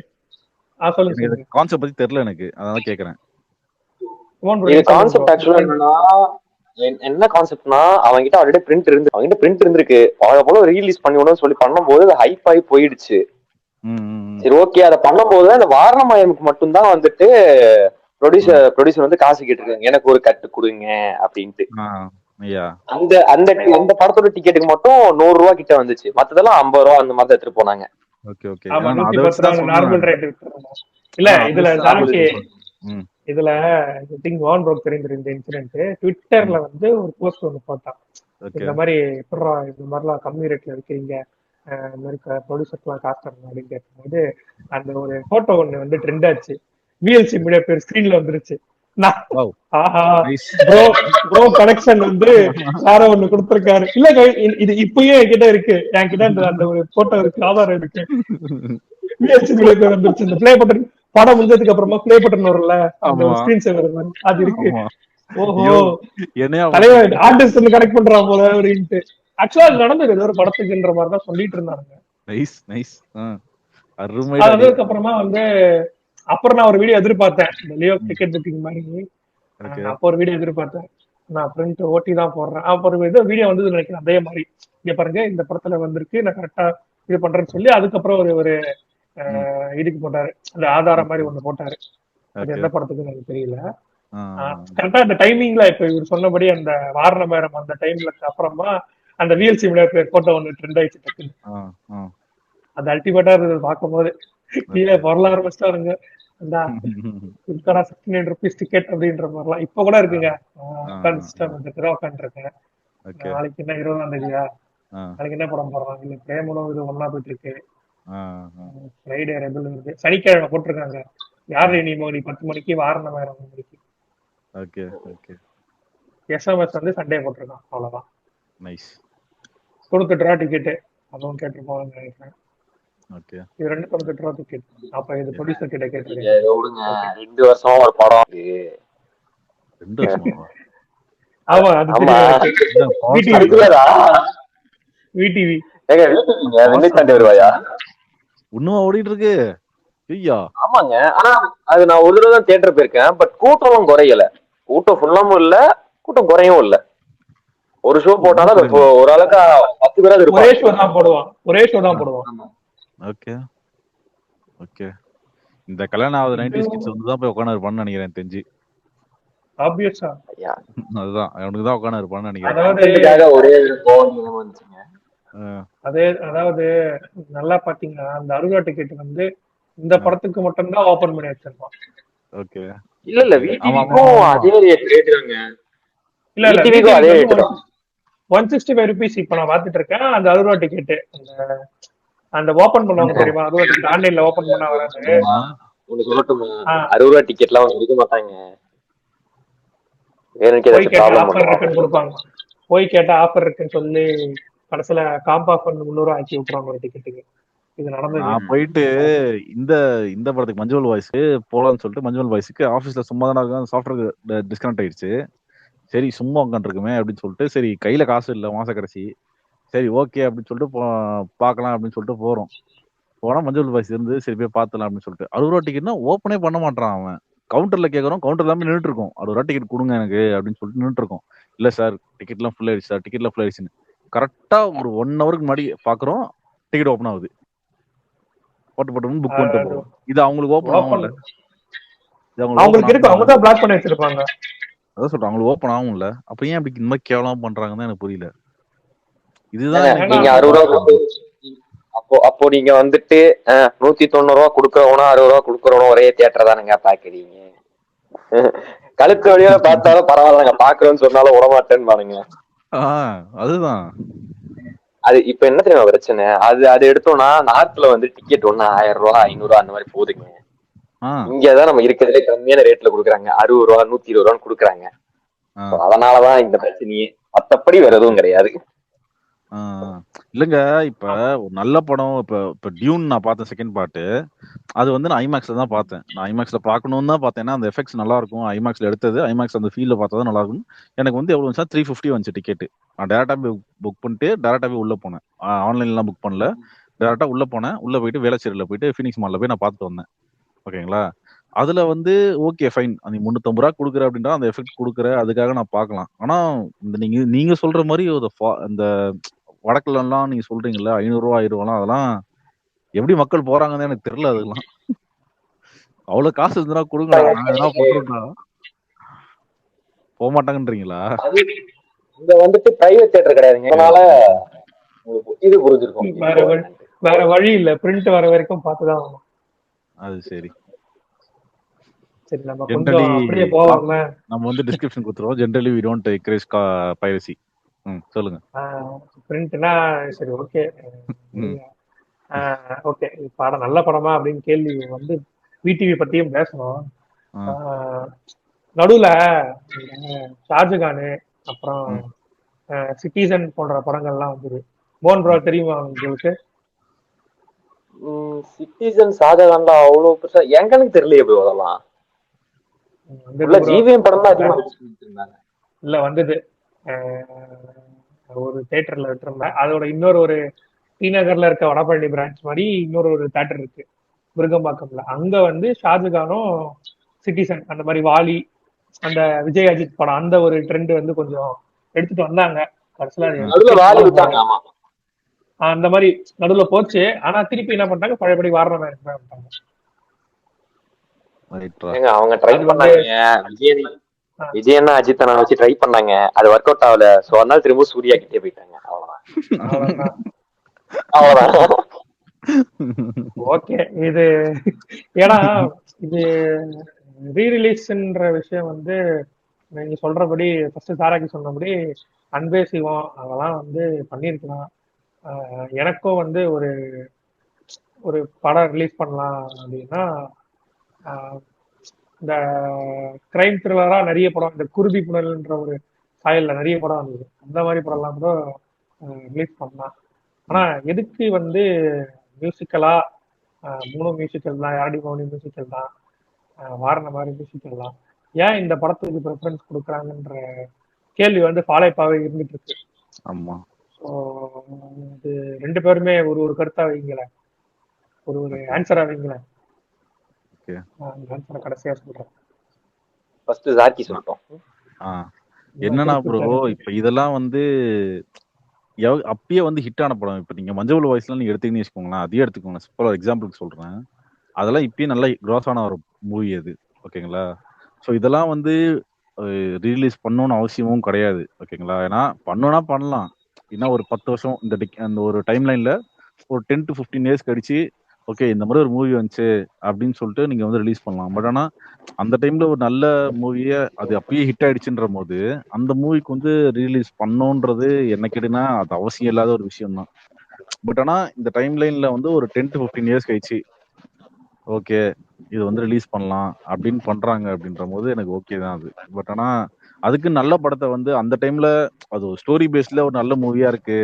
கான்செப்ட் பத்தி தெரியல எனக்கு, அதான் கேக்குறேன். கான்செப்ட் ஆக்சுவலா என்னன்னா என்ன கான்செப்ட்னா அவங்ககிட்ட ஆல்ரெடி பிரிண்ட் இருந்திருக்கு. அவங்க போல ரீலீஸ் பண்ணிவிடணும்னு சொல்லி பண்ணும்போது அது ஹைப் ஆகி போயிடுச்சு. சரி ஓகே அதை பண்ணும்போது அந்த வாரணமயமுக்கு மட்டும்தான் வந்துட்டு ப்ரொடியூசர் வந்து காசு கேட்டிருக்காங்க எனக்கு ஒரு கட்டு கொடுங்க அப்படின்ட்டு. அந்த அந்த அந்த படத்தோட டிக்கெட்டுக்கு மட்டும் 100 ரூபா கிட்ட வந்துச்சு. மத்ததெல்லாம் 50 ரூபா அந்த மாதிரி எடுத்துட்டு போனாங்க. இல்ல இதுல மோகன் ப்ரோ தெரிஞ்சிரு இந்த இன்சிடென்ட். ட்விட்டர்ல வந்து ஒரு போஸ்ட் ஒண்ணு போட்டான். இந்த மாதிரி இந்த மாதிரிலாம் கம்மி ரேட்ல விற்கிறீங்க இந்த மாதிரி ப்ரொடியூசர்ஸ்லாம் காசு தரணும் அப்படின்னு கேட்கும்போது அந்த ஒரு போட்டோ ஒண்ணு வந்து ட்ரெண்ட் ஆச்சு. விஎல்சி மீடியா பேர் ஸ்கிரீன்ல வந்துருச்சு. கனெக்ஷன் வந்து யாரோ ஒண்ணு கொடுத்திருக்காரு. இல்ல இது இப்பயே என்கிட்ட இருக்கு. என்கிட்ட அந்த ஒரு போட்டோ இருக்கு, ஆதாரம் இருக்கு. விஎல்சி மீடியா பேர் வந்துருச்சு. இந்த பிளே பட்டன் படம் முடிஞ்சதுக்கு அப்புறமா பிளே பட்டன் வரும்ல அந்த ஸ்கிரீன் சேவர் மாதிரி அது இருக்கு. ஓஹோ தலைவர் ஆர்டிஸ்ட் கனெக்ட் பண்றான் போல அப்படின்ட்டு. ஆக்சுவலா அது நடந்தது ஏதோ ஒரு படத்துக்குன்ற மாதிரி தான் சொல்லிட்டு இருந்தாங்க. அதுக்கப்புறமா வந்து அப்புறம் நான் ஒரு வீடியோ எதிர்பார்த்தேன் இந்த லியோ டிக்கெட் புக்கிங் மாதிரி. அப்போ ஒரு வீடியோ எதிர்பார்த்தேன். நான் பிரிண்ட் ஓட்டி தான் போடுறேன். அப்புறம் ஏதோ வீடியோ வந்தது நினைக்கிறேன் அதே மாதிரி. இங்க பாருங்க இந்த படத்துல வந்திருக்கு நான் கரெக்டா இது பண்றேன்னு சொல்லி அதுக்கப்புறம் ஒரு இதுக்கு போட்டாரு. அந்த ஆதாரம் மாதிரி ஒண்ணு போட்டாரு. அது எந்த படத்துக்கு எனக்கு தெரியல. கரெக்டா அந்த டைமிங்ல இப்ப இவர் சொன்னபடி அந்த வாரணமேரம் அந்த டைம்ல அப்புறமா அந்த விஎல்சி போட்டோ ஒண்ணு ட்ரெண்ட் ஆயிடுச்சு டக்குன்னு. அது அல்டிமேட்டா இருந்தது பார்க்கும் போது. கீழே வரல ஆரம்பிச்சிட்டாருங்க. ₹69 டிக்கெட் அப்படின்ற மாதிரிலாம் இப்ப கூட இருக்குங்க. உட்காந்துருக்கேன். நாளைக்கு என்ன 20ஆம் தேதியா? நாளைக்கு என்ன படம் போடுறாங்க? இல்ல பிரேமனும் இது ஒன்னா போயிட்டு இருக்கு. ஃப்ரைடே ரெபல் வருது, சனிக்கிழமை போட்டிருக்காங்க. யாரு நீ மோடி 10 மணிக்கு வாரணம் 2 மணிக்கு. ஓகே ஓகே எஸ்எம்எஸ் வந்து சண்டே போட்டிருக்கான், அவ்வளவுதான். நைஸ். $98 ரூபா டிக்கெட்டு, அதுவும் கேட்டுருப்போம்னு நினைக்கிறேன். ஓகே இது 298 ரூபா டிக்கெட். அப்ப இது ப்ரொடியூசர் கிட்ட கேட்டுருக்கேன். ஏதோ விடுங்க, 2 வருஷமா ஒரு படம் இருக்கு. 2 வருஷமா? ஆமா, அது ஆமா. தெரியும். பாஸ் இருக்குதா? விடிவி ஏங்க வீட்டுக்குங்க விண்ணை தாண்டி வருவாயா? இன்னும் ஓடிட்டு இருக்கு. ஐயா ஆமாங்க. ஆனா அது நான் ஒரு தடவை தான் தியேட்டர் போயிருக்கேன். பட் கூட்டமும் குறையல. கூட்டம் ஃபுல்லாமும் இல்ல, கூட்டம் குறையவும் இல்ல. ஒரு ஷோ போட்டாலும் அது ஓரளவுக்கு 10 பேராது ஒரே இருப்பாங்க. ஷோ தான் போடுவான், ஒரே ஷோ தான் போடுவான். Okay okay. இந்த கல்யாணம் ஆகுது 90s கிட்ஸ் வந்து தான் போய் உட்காந்து இருப்பான்னு நினைக்கிறேன் தெரிஞ்சு. ஆப்வியஸா ஐயா, அதுதான் அவனுக்கு தான் உட்காந்து இருப்பான்னு நினைக்கிறேன். அதாவது இதுக்காக ஒரே ஒரு கோவம் வந்துச்சுங்க. அதாவது நல்லா பாத்தீங்கன்னா அந்த அருகா டிக்கெட் வந்து இந்த படத்துக்கு மட்டும்தான் ஓபன் பண்ணி வச்சிருப்பான். ஓகே. இல்ல விடிவிக்கும் அதே ரேட் தாங்க. இல்ல இல்ல, விடிவிக்கும் அதே ரேட் தான். 165 rupees இப்ப நான் பாத்துட்டு இருக்கேன். அந்த அருகா டிக்கெட் அந்த ஓபன் பண்ணுவாங்க தெரியுமா, அருகா டிக்கெட் ஆன்லைன்ல ஓபன் பண்ணா வராது. ஒண்ணு சொல்லட்டுமா, 60 ரூபா டிக்கெட்லாம் அவங்க விற்க மாட்டாங்க. போய் கேட்டா ஆஃபர் இருக்குன்னு கொடுப்பாங்க. போய் கேட்டா ஆஃபர் இருக்குன்னு சொல்லி கடைசியில காம்போ ஆஃபர் 300 ஆக்கி விட்டுருவாங்க ஒரு டிக்கெட்டுக்கு. இது நடந்தது. நான் போயிட்டு இந்த இந்த படத்துக்கு மஞ்சுவல் வாய்ஸ்க்கு போலான்னு சொல்லிட்டு மஞ்சுவல் வாய்ஸ்க்கு ஆஃபீஸ்ல சும்மா தானே இருக்கும், சாஃப்ட்வேர் டிஸ்கனெக்ட் ஆயிடுச்சு. சரி சும்மா உட்காந்துருக்குமே அப்படின்னு சொல்லிட்டு, சரி கையில காசு இல்லை மாச கடைசி, சரி ஓகே அப்படின்னு சொல்லிட்டு பார்க்கலாம் அப்படின்னு சொல்லிட்டு போறோம். போனா மஞ்சுவல் வாய்ஸ் இருந்து சரி போய் பார்த்துலாம் அப்படின்னு சொல்லிட்டு 60 ரூபா டிக்கெட்னா ஓப்பனே பண்ண மாட்டான் அவன். கவுண்டர்ல கேட்கறோம், கவுண்டர் எல்லாமே நின்றுட்டு இருக்கும். 60 ரூபா டிக்கெட் கொடுங்க எனக்கு அப்படின்னு சொல்லிட்டு நின்றுட்டு இருக்கோம். இல்ல சார் டிக்கெட்லாம் ஃபுல் ஆயிடுச்சு சார், டிக்கெட்லாம் ஃபுல் ஆயிடுச்சுன்னு கரெக்டா ஒரு 1 ஹவருக்கு முன்னாடி பாக்குறோம் டிக்கெட் ஓப்பன் ஆகுது. போட்டு புக் பண்ணிட்டு போறோம். இது அவங்களுக்கு ஓப்பன் ஆகும்ல, அவங்களுக்கு இருக்கு, அவங்க தான் பிளாக் பண்ணி வச்சிருப்பாங்க. அதான் சொல்றேன், அவங்களுக்கு ஓப்பன் ஆகும்ல. அப்ப ஏன் அப்படி இந்த மாதிரி கேவலமா பண்றாங்கன்னு எனக்கு புரியல. இதுதான் நீங்க 60 ரூபா அப்போ நீங்க வந்துட்டு 190 ரூபா குடுக்கறவனும் 60 ரூபா குடுக்கறவனும் ஒரே தியேட்டர் தானுங்க பாக்குறீங்க. கழுத்து வழியா பார்த்தாலும் பரவாயில்லங்க, பாக்குறோம்னு சொன்னாலும் விடமாட்டேன்னு பாருங்க. அதுதான் அது இப்ப என்ன தெரியுமா பிரச்சனை, அது எடுத்தோம்னா நார்த்ல வந்து டிக்கெட் ஒண்ணு 1000 ரூபா 500 ரூபா அந்த மாதிரி போகுதுங்க. இங்கதான் நம்ம இருக்கிறதுலே கம்மியான ரேட்ல குடுக்குறாங்க, 60 ரூபா 120 ரூபான்னு குடுக்குறாங்க. அதனாலதான் இந்த பிரச்சனையே, மத்தபடி வேற எதுவும் கிடையாது. இல்லங்க. இப்ப ஒரு நல்ல படம், இப்ப டியூன் நான் பார்த்தேன் செகண்ட் பார்ட். அது வந்து நான் ஐமேக்ஸ்ல தான் பார்த்தேன். நான் ஐமேக்ஸ்ல பார்க்கணும்னு தான் பார்த்தேன். அந்த எஃபெக்ட்ஸ் நல்லா இருக்கும், ஐமேக்ஸ்ல எடுத்தது, ஐமேக்ஸ் அந்த ஃபீல்ல பார்த்தா நல்லா இருக்கும். எனக்கு வந்து எவ்வளவு வந்துச்சா 350 வந்துச்சு டிக்கெட். நான் டேரக்டா புக் பண்ணிட்டு டேரக்டாவே உள்ள போனேன். ஆன்லைன்லாம் புக் பண்ணல, டேரக்டா உள்ள போனேன். உள்ள போயிட்டு வேளச்சேரியில போயிட்டு ஃபீனிக்ஸ் மால்ல போய் நான் பார்த்துட்டு வந்தேன். ஓகேங்களா. அதுல வந்து ஓகே ஃபைன், நீ 350 ரூபா கொடுக்குற அப்படின்றா அந்த எஃபெக்ட் கொடுக்குற, அதுக்காக நான் பார்க்கலாம். ஆனா இந்த நீங்க சொல்ற மாதிரி இந்த வடக்குல எல்லாம் நீங்க சொல்றீங்கல்ல 500 ரூபா 1000 ரூபாலாம், அதெல்லாம் எப்படி மக்கள் போறாங்கன்னு எனக்கு தெரியல. அதெல்லாம் அவ்வளவு காசு இருந்தா கொடுங்க, போக மாட்டாங்கன்றீங்களா? இங்க வந்துட்டு பிரைவேட் தியேட்டர் கிடையாதுங்க, அதனால இது புரிஞ்சிருக்கும். வேற வழி இல்ல, பிரிண்ட் வர வரைக்கும் பார்த்துதான் ஆகணும். அது சரி. சரி, நம்ம கொஞ்சம் அப்படியே போவாம நம்ம வந்து டிஸ்கிரிப்ஷன் கொடுத்துருவோம். Generally we don't encourage piracy. சொல்லுங்க. பிரிண்ட்னா சரி ஓகே ஓகே. படம் நல்ல படமா அப்படின்னு கேள்வி வந்து விடிவி பத்தியும் பேசணும். நடுவுல ஷாஜகானு அப்புறம் சிட்டிசன் போன்ற படங்கள்லாம் வந்தது. மோகன் ப்ரோ தெரியுமா உங்களுக்கு? சிட்டிசன் ஷாஜகான்ல அவ்வளவு பெருசா எனக்கு தெரியல. எப்படி அதெல்லாம் ஜிவிஎம் படம் தான் அதிகமா இல்ல வந்தது. ஒரு தியேட்டர்ல விட்டுருந்தேன். அதோட இன்னொரு ஒரு ஸ்ரீநகர்ல இருக்க வடபழனி பிரான்ச் மாதிரி இன்னொரு ஒரு தியேட்டர் இருக்கு விருகம்பாக்கம்ல. அங்க வந்து ஷாஜகானும் சிட்டிசன் அந்த மாதிரி வாலி அந்த விஜய் அஜித் படம் அந்த ஒரு ட்ரெண்ட் வந்து கொஞ்சம் எடுத்துட்டு வந்தாங்க. அந்த மாதிரி நடுவுல போச்சு. ஆனா திருப்பி என்ன பண்ணாங்க, பழையபடி வாரணம் விட்டாங்க. அவங்க ட்ரை பண்ணாங்க, விஜயன்னா அஜித்தனை வச்சு ட்ரை பண்ணாங்க, அது ஒர்க் அவுட் ஆகல. சோ அதனால திரும்ப சூர்யா கிட்டே போயிட்டாங்க. அவ்வளவுதான். ஓகே. இது ஏன்னா இது ரீரிலீஸ்ன்ற விஷயம் வந்து நீங்க சொல்றபடி ஃபர்ஸ்ட் சாராக்கி சொன்னபடி அன்பே சிவம் அதெல்லாம் வந்து பண்ணிருக்கலாம். எனக்கும் வந்து ஒரு ஒரு படம் ரிலீஸ் பண்ணலாம் அப்படின்னா ஆஹ் இந்த கிரைம் த்ரில்லரா நிறைய படம், இந்த குருதி புனல்ன்ற ஒரு சாயல்ல நிறைய படம் வந்தது. அந்த மாதிரி படம்லாம் கூட ரிலீஸ் பண்ணலாம். ஆனா எதுக்கு வந்து மியூசிக்கலா, 3 மியூசிக்கல் தான், யாடி மௌனி மியூசிக்கல் தான், வாரண மாதிரி மியூசிக்கல் தான், ஏன் இந்த படத்துக்கு ப்ரிஃபரன்ஸ் கொடுக்குறாங்கன்ற கேள்வி வந்து ஃபாலோப்பாவே இருந்துட்டு இருக்கு. ஆமா ஸோ இது 2 பேருமே ஒரு ஒரு கருத்தா வைங்களேன், ஒரு ஒரு ஆன்சரா வைங்களேன். ஓகே அந்த ஆன்சரை கடைசியா சொல்றேன். ஃபர்ஸ்ட் ஜாக்கி சொல்லிட்டோம். என்னன்னா ப்ரோ இப்ப இதெல்லாம் வந்து அப்பயே வந்து ஹிட் ஆன படம். இப்ப நீங்க மஞ்சள் வாய்ஸ்லாம் நீங்க எடுத்தீங்கன்னு வச்சுக்கோங்களேன், அதே எடுத்துக்கோங்க. சிம்பிளா எக்ஸாம்பிளுக்கு சொல்றேன். அதெல்லாம் இப்பயே நல்ல கிராஸ் ஆன ஒரு மூவி அது. ஓகேங்களா? ஸோ இதெல்லாம் வந்து ரீலீஸ் பண்ணணும்னு அவசியமும் கிடையாது. ஓகேங்களா? ஏன்னா பண்ணணும்னா பண்ணலாம். ஏன்னா ஒரு 10 வருஷம் அந்த ஒரு டைம் லைன்ல ஒரு 10 to 15 இயர்ஸ் கழிச்சு ஓகே இந்த மாதிரி ஒரு மூவி வந்துச்சு அப்படின்னு சொல்லிட்டு நீங்க வந்து ரிலீஸ் பண்ணலாம். பட் ஆனா அந்த டைம்ல ஒரு நல்ல மூவியை அது அப்பயே ஹிட் ஆயிடுச்சுன்ற போது அந்த மூவிக்கு வந்து ரீலீஸ் பண்ணோன்றது என்ன கேட்டீங்கன்னா அது அவசியம் இல்லாத ஒரு விஷயம் தான். பட் ஆனா இந்த டைம் லைன்ல வந்து ஒரு 10 to 15 இயர்ஸ் கழிச்சு ஓகே இது வந்து ரிலீஸ் பண்ணலாம் அப்படின்னு பண்றாங்க அப்படின்ற போது எனக்கு ஓகே தான் அது. பட் ஆனா அதுக்கு நல்ல படத்தை வந்து அந்த டைம்ல அது ஒரு ஸ்டோரி பேஸ்ல ஒரு நல்ல மூவியா இருக்கு.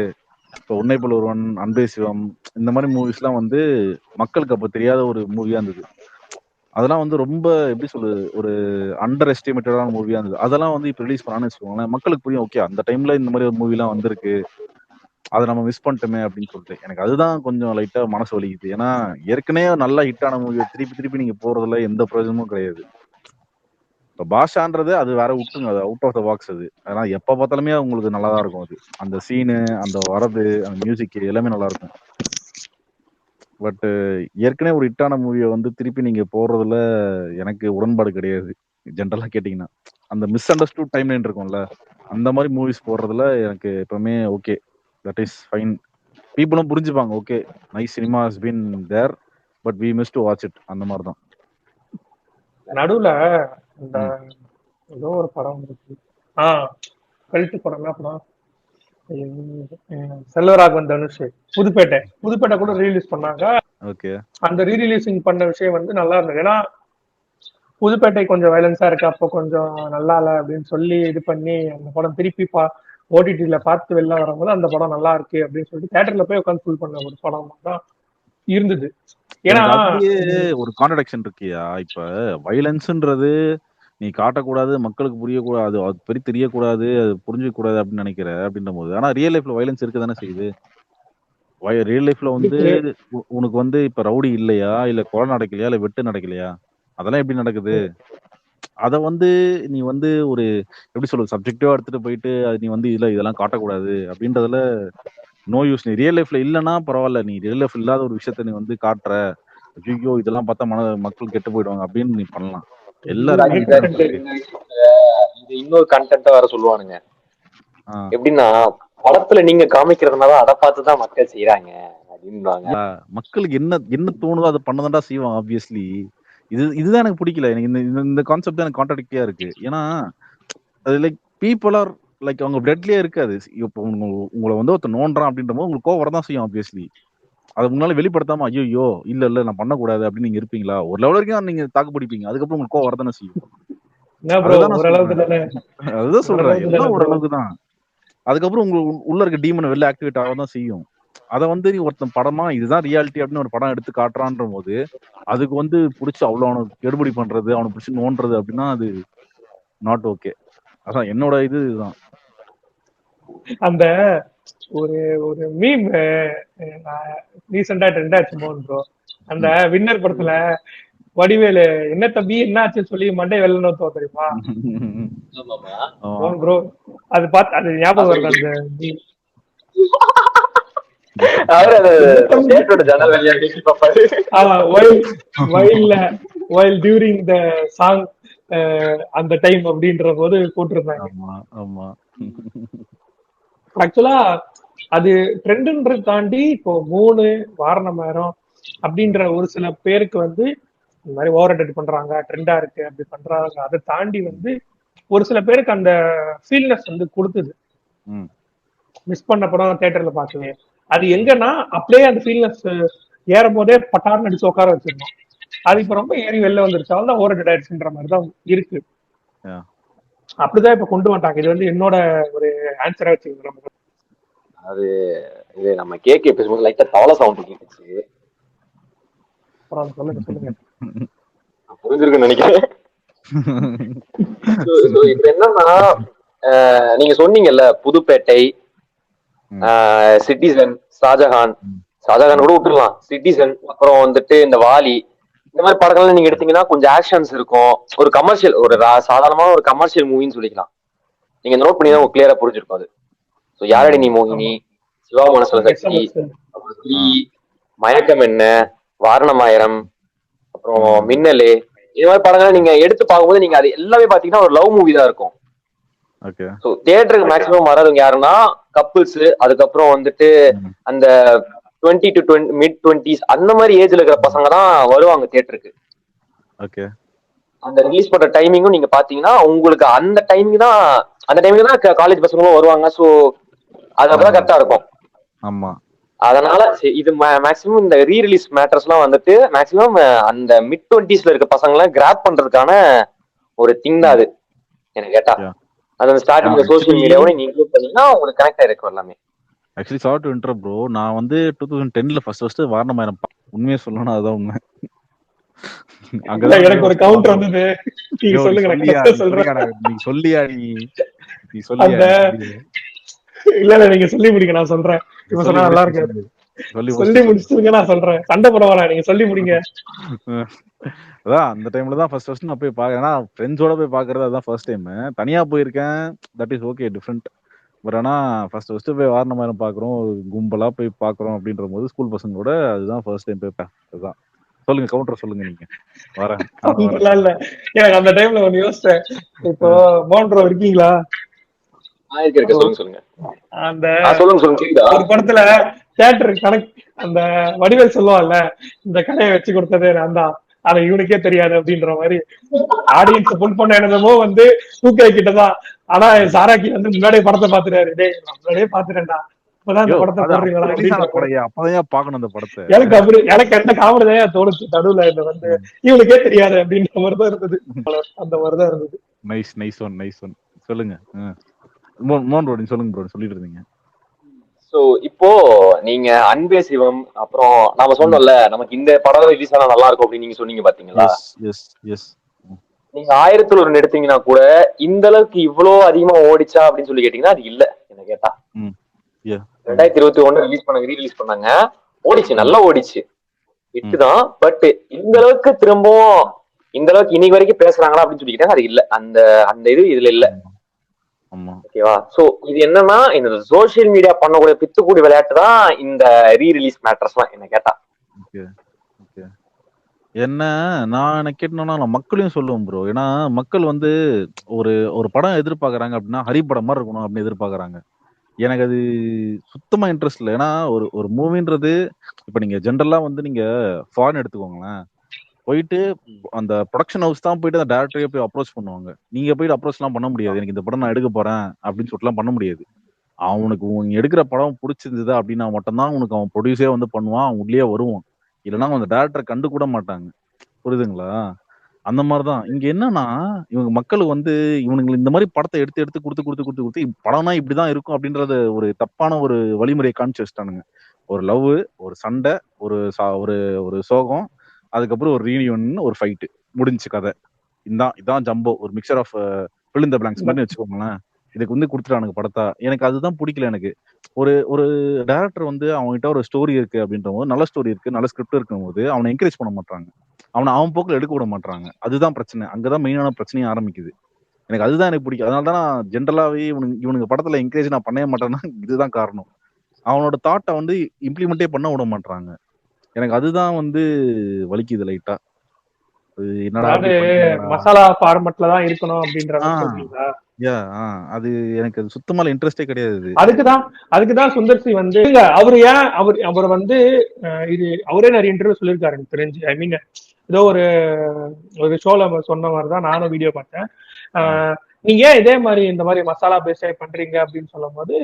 இப்போ உன்னை போல் ஒருவன், அன்பே சிவம், இந்த மாதிரி மூவிஸ்லாம் வந்து மக்களுக்கு அப்ப தெரியாத ஒரு மூவியா இருந்தது. அதெல்லாம் வந்து ரொம்ப எப்படி சொல்றது ஒரு அண்டர் எஸ்டிமேட்டடான மூவியா இருந்தது. அதெல்லாம் வந்து இப்போ ரிலீஸ் பண்ணான்னு வச்சுக்கோங்களேன், மக்களுக்கு புரியும். ஓகே அந்த டைம்ல இந்த மாதிரி ஒரு மூவிலாம் வந்திருக்கு, அதை நம்ம மிஸ் பண்ணிட்டோமே அப்படின்னு சொல்லிட்டு. எனக்கு அதுதான் கொஞ்சம் லைட்டா மனசு வலிக்குது. ஏன்னா ஏற்கனவே நல்லா ஹிட்டான மூவியை திருப்பி திருப்பி நீங்க போறதுல எந்த பிரயோஜனமும் கிடையாது. இப்போ பாஷான்றது அது வேற விட்டுருங்க, அது அவுட் ஆஃப் த பாக்ஸ் அது. ஆனா எப்ப பார்த்தாலுமே உங்களுக்கு நல்லா தான் இருக்கும். அது அந்த சீனு, அந்த வரது, அந்த மியூசிக் எல்லாமே நல்லா இருக்கும். பட் ஏற்கனவே ஒரு ஹிட்டான மூவியை வந்து திருப்பி நீங்க போடுறதுல எனக்கு உடன்பாடு கிடையாது. ஜென்ரலா கேட்டீங்கன்னா அந்த மிஸ் அண்டர்ஸ்டூட் டைம் லைன் இருக்கும்ல, அந்த மாதிரி மூவிஸ் போடுறதுல எனக்கு எப்பவுமே ஓகே, தட் இஸ் ஃபைன். பீப்புளும் புரிஞ்சுப்பாங்க. Okay nice cinema has been there but we miss to watch it, அந்த மாதிரி தான். நடுவுல இந்த ஏதோ ஒரு படம் இருக்கு, கழுத்து படம், என்ன படம், செல்வராகவன் தனுஷ், புதுப்பேட்டை கூட ரீலீஸ் பண்ணாங்க. ஓகே அந்த ரீரிலீசிங் பண்ண விஷயம் வந்து நல்லா இருந்தது. ஏன்னா புதுப்பேட்டை கொஞ்சம் வயலன்ஸா இருக்கு, அப்போ கொஞ்சம் நல்லா இல்ல அப்படின்னு சொல்லி இது பண்ணி அந்த படம் திருப்பி ஓடிடில பார்த்து வெளில வரும்போது அந்த படம் நல்லா இருக்கு அப்படின்னு சொல்லிட்டு தியேட்டர்ல போய் உட்காந்து ஃபுல் பண்ண ஒரு படம் தான் இருந்தது. ஏன்னா ஒரு கான்ட்ரடிக்ஷன் இருக்கியா, இப்ப வயலன்ஸ்ன்றது நீ காட்டக்கூடாது, மக்களுக்கு புரியக்கூடாது, அது பெரிய தெரியக்கூடாது, அது புரிஞ்சுக்க கூடாது அப்படின்னு நினைக்கிற அப்படின்ற போது, ஆனா ரியல் லைஃப்ல வயலன்ஸ் இருக்க தானே செய்யுது. ரியல் லைஃப்ல வந்து உனக்கு வந்து இப்ப ரவுடி இல்லையா, இல்ல கொலை நடக்கலையா, இல்ல வெட்டு நடக்கலையா, அதெல்லாம் எப்படி நடக்குது? அத வந்து நீ வந்து ஒரு எப்படி சொல்றது சப்ஜெக்டிவா எடுத்துட்டு போயிட்டு அது நீ வந்து இதெல்லாம் காட்டக்கூடாது அப்படின்றதுல நோ யூஸ். நீ ரியல் லைஃப்ல இல்லைன்னா பரவாயில்ல, நீ ரியல் லைஃப் இல்லாத ஒரு விஷயத்த நீ வந்து காட்டுற, ஐயோ இதெல்லாம் பார்த்தா மக்கள் கெட்டு போயிடுவாங்க அப்படின்னு நீ பண்ணலாம். எல்லாருமே இது இன்னொரு கண்டென்ட்டா வேற சொல்லுவானுங்க. எப்படின்னா படத்துல நீங்க காமிக்கிறதுனால அதை பார்த்துதான் மக்கள் செய்யறாங்க அப்படின்வாங்க. மக்களுக்கு என்ன தோணுதோ அதை பண்ணதான்டா செய்வாங்க ஆப்வியஸ்லி. இதுதான் எனக்கு பிடிக்கல. எனக்கு இந்த கான்செப்ட் தான் எனக்கு கான்ட்ராடிக்டியா இருக்கு. ஏன்னா அது லைக் பீப்புள் ஆர் லைக் அவங்க பிளட்லயே இருக்காது. இப்போ உங்களை வந்து ஒருத்தர் நோன்றான் அப்படின்ற போது உங்களுக்கு கோவம் வரதான் செய்யும் ஆப்வியஸ்லி. அது முன்னால வெளிப்படுத்தாம ஐயோ இல்ல நான் பண்ணக்கூடாது அப்படின்னு நீங்க இருப்பீங்களா? ஒரு லெவல் வரைக்கும் நீங்க தாக்கு பிடிப்பீங்க, அதுக்கப்புறம் உங்களுக்கு கோவம் வரதானே செய்யும். அதுதான் சொல்றேன், எல்லாம் ஓரளவுக்கு தான். அதுக்கப்புறம் உங்க உள்ள இருக்க டீமனை வெளில ஆக்டிவேட் ஆகதான் செய்யும். அதை வந்து ஒருத்தன் படமா இதுதான் ரியாலிட்டி அப்படின்னு ஒரு படம் எடுத்து காட்டுறான்ற போது அதுக்கு வந்து பிடிச்சி அவ்வளவு அவனுக்கு கெடுபடி பண்றது, அவனை பிடிச்சி நோன்றது அப்படின்னா அது நாட் ஓகே. அதான் என்னோட இதுதான். அந்த ஒரு ஒரு மீம் ரீசெண்டா ட்ரெண்ட் ஆச்சு மோகன் ப்ரோ. அந்த வின்னர் படத்துல வடிவேலு என்ன தம்பி என்ன ஆச்சுன்னு சொல்லி மண்டை வெள்ள நோத்தோம் தெரியுமா மோகன் ப்ரோ? அது பார்த்து அது ஞாபகம் வருது அந்த meme. While during the song அந்த டைம் அப்படின்ற போது போட்டிருந்தாங்க. ஆக்சுவலா அது ட்ரெண்டுன்றது தாண்டி இப்போ 3 வாரணமாயிரம் அப்படின்ற ஒரு சில பேருக்கு வந்து இந்த மாதிரி ஓவர் எடிட் பண்றாங்க, ட்ரெண்டா இருக்கு அப்படி பண்றாங்க. அதை தாண்டி வந்து ஒரு சில பேருக்கு அந்த ஃபீல்னஸ் வந்து கொடுத்தது. மிஸ் பண்ண படம் தியேட்டர்ல பார்க்கவே அது எங்கன்னா அப்படியே அந்த ஃபீல்னஸ் ஏறும் போதே பட்டார்னு அடிச்சு உட்கார வச்சிருந்தோம். அது இப்ப ரொம்ப ஏறி வெளில வந்துருச்சு, அவ்வளவுதான் ஓவர் ஆயிடுச்சுன்ற மாதிரிதான் இருக்கு. அப்படிதான் இப்ப கொண்டு வந்துட்டாங்க. இது வந்து என்னோட ஒரு ஆன்சரா வச்சுக்கோங்க. அது இது நம்ம கேக்கு பேசும்போது லைட்டா தவளை சவுண்ட் கேட்டுச்சு. சொல்லுங்க சொல்லுங்க. புரிஞ்சிருக்குன்னு நினைக்கிறேன். இப்ப என்னன்னா நீங்க சொன்னீங்கல்ல புதுப்பேட்டை, சிட்டிசன், ஷாஜகான் கூட விட்டுருலாம், சிட்டிசன், அப்புறம் வந்துட்டு இந்த வாலி, இந்த மாதிரி படங்கள்லாம் நீங்க எடுத்தீங்கன்னா கொஞ்சம் ஆக்ஷன்ஸ் இருக்கும், ஒரு கமர்ஷியல், ஒரு சாதாரணமான ஒரு கமர்ஷியல் மூவின்னு சொல்லிக்கலாம். நீங்க நோட் பண்ணி தான் கிளியரா புரிஞ்சிருக்கும் அது. ஸோ யாரடி நீ மோகினி, சிவா மனசுல சக்தி, அப்புறம் ஸ்ரீ, மயக்கம் என்ன, வாரணமாயிரம், அப்புறம் மின்னலே, இது மாதிரி படங்களை நீங்க எடுத்து பார்க்கும்போது நீங்க அது எல்லாமே பாத்தீங்கன்னா ஒரு லவ் மூவி தான் இருக்கும். ஸோ தியேட்டருக்கு மேக்ஸிமம் வர்றவங்க யாருன்னா கப்புள்ஸ், அதுக்கப்புறம் வந்துட்டு அந்த 20 to mid-20s அந்த மாதிரி ஏஜ்ல இருக்கிற பசங்க தான் வருவாங்க தியேட்டருக்கு. அந்த ரிலீஸ் பண்ற டைமிங்கும் நீங்க பாத்தீங்கன்னா உங்களுக்கு அந்த டைமிங் தான் காலேஜ் பசங்களும் வருவாங்க. ஸோ அது அப்பதான் கரெக்டா இருக்கும். ஆமா, அதனால இது மேக்ஸிமம் இந்த ரீ ரிலீஸ் மேட்டர்ஸ்லாம் வந்துட்டு மேக்ஸிமம் அந்த mid-20s இருக்க பசங்க எல்லாம் கிராப் பண்றதுக்கான ஒரு திங் தான் அது எனக்கு கேட்டா. அது ஸ்டார்டிங்ல சோசியல் மீடியாவோட நீங்க இன்க்ளூட் பண்ணீங்கன்னா உங்களுக்கு கனெக்ட் ஆயிருக்கும் எல்லாமே. Actually sorry to interrupt bro, நான் வந்து 2010ல ஃபர்ஸ்ட் வாரணமாயிரம் உண்மையை சொல்லணும், அதுதான் உண்மை. எனக்கு ஒரு கவுண்டர் வந்தது, நீங்க சொல்லுங்க. நீ சொல்லியா இல்ல நீங்க சொல்லி முடிங்க, நான் சொல்றேன். இப்ப சொன்னா நல்லா இருக்காது, சொல்லி முடிச்சுங்க, நான் சொல்றேன். சண்டை போட வேணாம், நீங்க சொல்லி முடிங்க. அதான் அந்த டைம்ல தான் ஃபர்ஸ்ட் நான் போய் பாக்குறேன். ஏன்னா ஃப்ரெண்ட்ஸோட போய் பாக்குறது அதுதான் ஃபர்ஸ்ட் டைம். தனியா போயிருக்கேன், that is okay, different. But ஆனா ஃபர்ஸ்ட் போய் வாரணமாயிரம் பாக்குறோம், கும்பலா போய் பாக்குறோம் அப்படின்ற போது ஸ்கூல் பசங்களோட அதுதான் ஃபர்ஸ்ட் டைம் போய் அதுதான். சொல்லுங்க, கவுண்டர் சொல்லுங்க நீங்க. வரேன். இல்ல எனக்கு அந்த டைம்ல ஒண்ணு யோசிச்சேன். இப்போ மோன்ட்ரோ இருக்கீங்களா? சொல்லுங்க. அந்த ஒரு படத்துல தியேட்டர் கனெக்ட் அந்த வடிவேல் சொல்லுவான்ல, இந்த கடையை வச்சு கொடுத்தது நான் தான், அதை இவனுக்கே தெரியாது அப்படின்ற மாதிரி ஆடியன்ஸ் புல் பண்ண என்னமோ வந்து 2K கிட்டதான். ஆனா சாராக்கி வந்து முன்னாடியே படத்தை பாத்துறாரு, டேய் முன்னாடியே பாத்துறேன்டா, எனக்கு என்ன காமெடிதான் தோணுச்சு நடுவுல, இந்த வந்து இவனுக்கே தெரியாது அப்படின்ற மாதிரிதான் இருந்தது. அந்த மாதிரிதான் இருந்தது. Nice nice one nice one. சொல்லுங்க சொல்லுங்க ப்ரோ, சொல்லிட்டு இருந்தீங்க. சோ இப்போ நீங்க அன்பே சிவம், அப்புறம் நாம சொன்னோம்ல நமக்கு இந்த படம் ரிலீஸ் ஆனா நல்லா இருக்கும் அப்படின்னு நீங்க சொன்னீங்க பாத்தீங்களா? நீங்க 1001 எடுத்தீங்கன்னா கூட இந்த அளவுக்கு இவ்வளவு அதிகமா ஓடிச்சா அப்படின்னு சொல்லி கேட்டீங்கன்னா அது இல்ல. என்ன கேட்டா 2021 ரீலீஸ் பண்ணாங்க, ஓடிச்சு, நல்லா ஓடிச்சு, இட்டுதான். பட் இந்த அளவுக்கு திரும்பவும் இந்த அளவுக்கு இன்னைக்கு வரைக்கும் பேசுறாங்களா அப்படின்னு சொல்லி கேட்டாங்க, அது இல்ல. அந்த இது இதுல இல்ல. ஓகேவா? சோ இது என்னன்னா இந்த சோசியல் மீடியா பண்ணக்கூடிய பித்துக்கூடி விளையாட்டு தான் இந்த ரீ ரிலீஸ் மேட்டர்ஸ்லாம் என்ன கேட்டா. என்ன நான் என்ன கேட்டேன்னா நான் மக்களையும் சொல்லுவேன் ப்ரோ. ஏன்னா மக்கள் வந்து ஒரு படம் எதிர்பார்க்கறாங்க அப்படின்னா ஹரி படம் மாதிரி இருக்கணும் அப்படின்னு எதிர்பார்க்கறாங்க. எனக்கு அது சுத்தமா இன்ட்ரெஸ்ட் இல்லை. ஏன்னா ஒரு மூவின்றது இப்ப நீங்க ஜென்ரலா வந்து நீங்க ஃபாரின் எடுத்துக்கோங்களேன், போயிட்டு அந்த ப்ரொடக்ஷன் ஹவுஸ் தான் போயிட்டு அந்த டேரக்டரையே போய் அப்ரோச் பண்ணுவாங்க. நீங்க போயிட்டு அப்ரோச் எல்லாம் பண்ண முடியாது. எனக்கு இந்த படம் நான் எடுக்க போறேன் அப்படின்னு சொல்லிட்டுலாம் பண்ண முடியாது. அவனுக்கு எடுக்கிற படம் பிடிச்சிருந்தது அப்படின்னா மட்டும்தான் உனக்கு அவன் ப்ரொடியூஸே வந்து பண்ணுவான், அவன் உள்ளே வருவான். இல்லைன்னா அந்த டேரக்டரை கண்டு கூட மாட்டாங்க. புரியுதுங்களா? அந்த மாதிரிதான் இங்க என்னன்னா இவங்க மக்களுக்கு வந்து இவனுங்களுக்கு இந்த மாதிரி படத்தை எடுத்து எடுத்து கொடுத்து படம்னா இப்படிதான் இருக்கும் அப்படின்றத ஒரு தப்பான ஒரு வழிமுறையை காமிச்சு வச்சுட்டானுங்க. ஒரு லவ், ஒரு சண்டை, ஒரு ஒரு சோகம், அதுக்கப்புறம் ஒரு ரீயூனியன், ஒரு ஃபைட், முடிஞ்சு கதை. இதான் ஜம்போ, ஒரு mixture of fill in the blanks மாதிரி வச்சுக்கோங்களேன். இதுக்கு வந்து கொடுத்துட்டானுங்க படத்தா. எனக்கு அதுதான் பிடிக்கல. எனக்கு ஒரு டைரக்டர் வந்து அவன்கிட்ட ஒரு ஸ்டோரி இருக்கு அப்படின்ற போது, நல்ல ஸ்டோரி இருக்கு, நல்ல ஸ்கிரிப்ட் இருக்கும் போது அவனை என்கரேஜ் பண்ண மாட்டாங்க, அவன் போக்குல எடுக்க விட மாட்டாங்க. அதுதான் பிரச்சனை. அங்கதான் மெயினான பிரச்சனையும் ஆரம்பிக்குது. எனக்கு அதுதான் எனக்கு பிடிக்கும். அதனாலதான் நான் ஜென்ரலாவே இவனுக்கு படத்துல என்கரேஜ் நான் பண்ணவே மாட்டேன்னா இதுதான் காரணம். அவனோட தாட்டை வந்து இம்ப்ளிமெண்டே பண்ண விட மாட்டாங்க. எனக்கு அதுதான் வந்து வலிக்குது லைட்டா. மசாலா ஃபார்மட்ல தான் இருக்கணும் அப்படின்ற அது எனக்கு சுத்தமா இன்ட்ரெஸ்டே கிடையாது. அதுக்குதான் சுந்தர்சி வந்து அவர் வந்து இது அவரே நிறைய இன்டர்வியூ சொல்லியிருக்காரு எனக்கு தெரிஞ்சு. ஐ மீன் ஏதோ ஒரு ஷோல சொன்ன மாதிரிதான் நானும் வீடியோ பார்த்தேன். நீங்க இதே மாதிரி இந்த மாதிரி மசாலா பேஸ்டே பண்றீங்க அப்படின்னு சொல்லும் போது,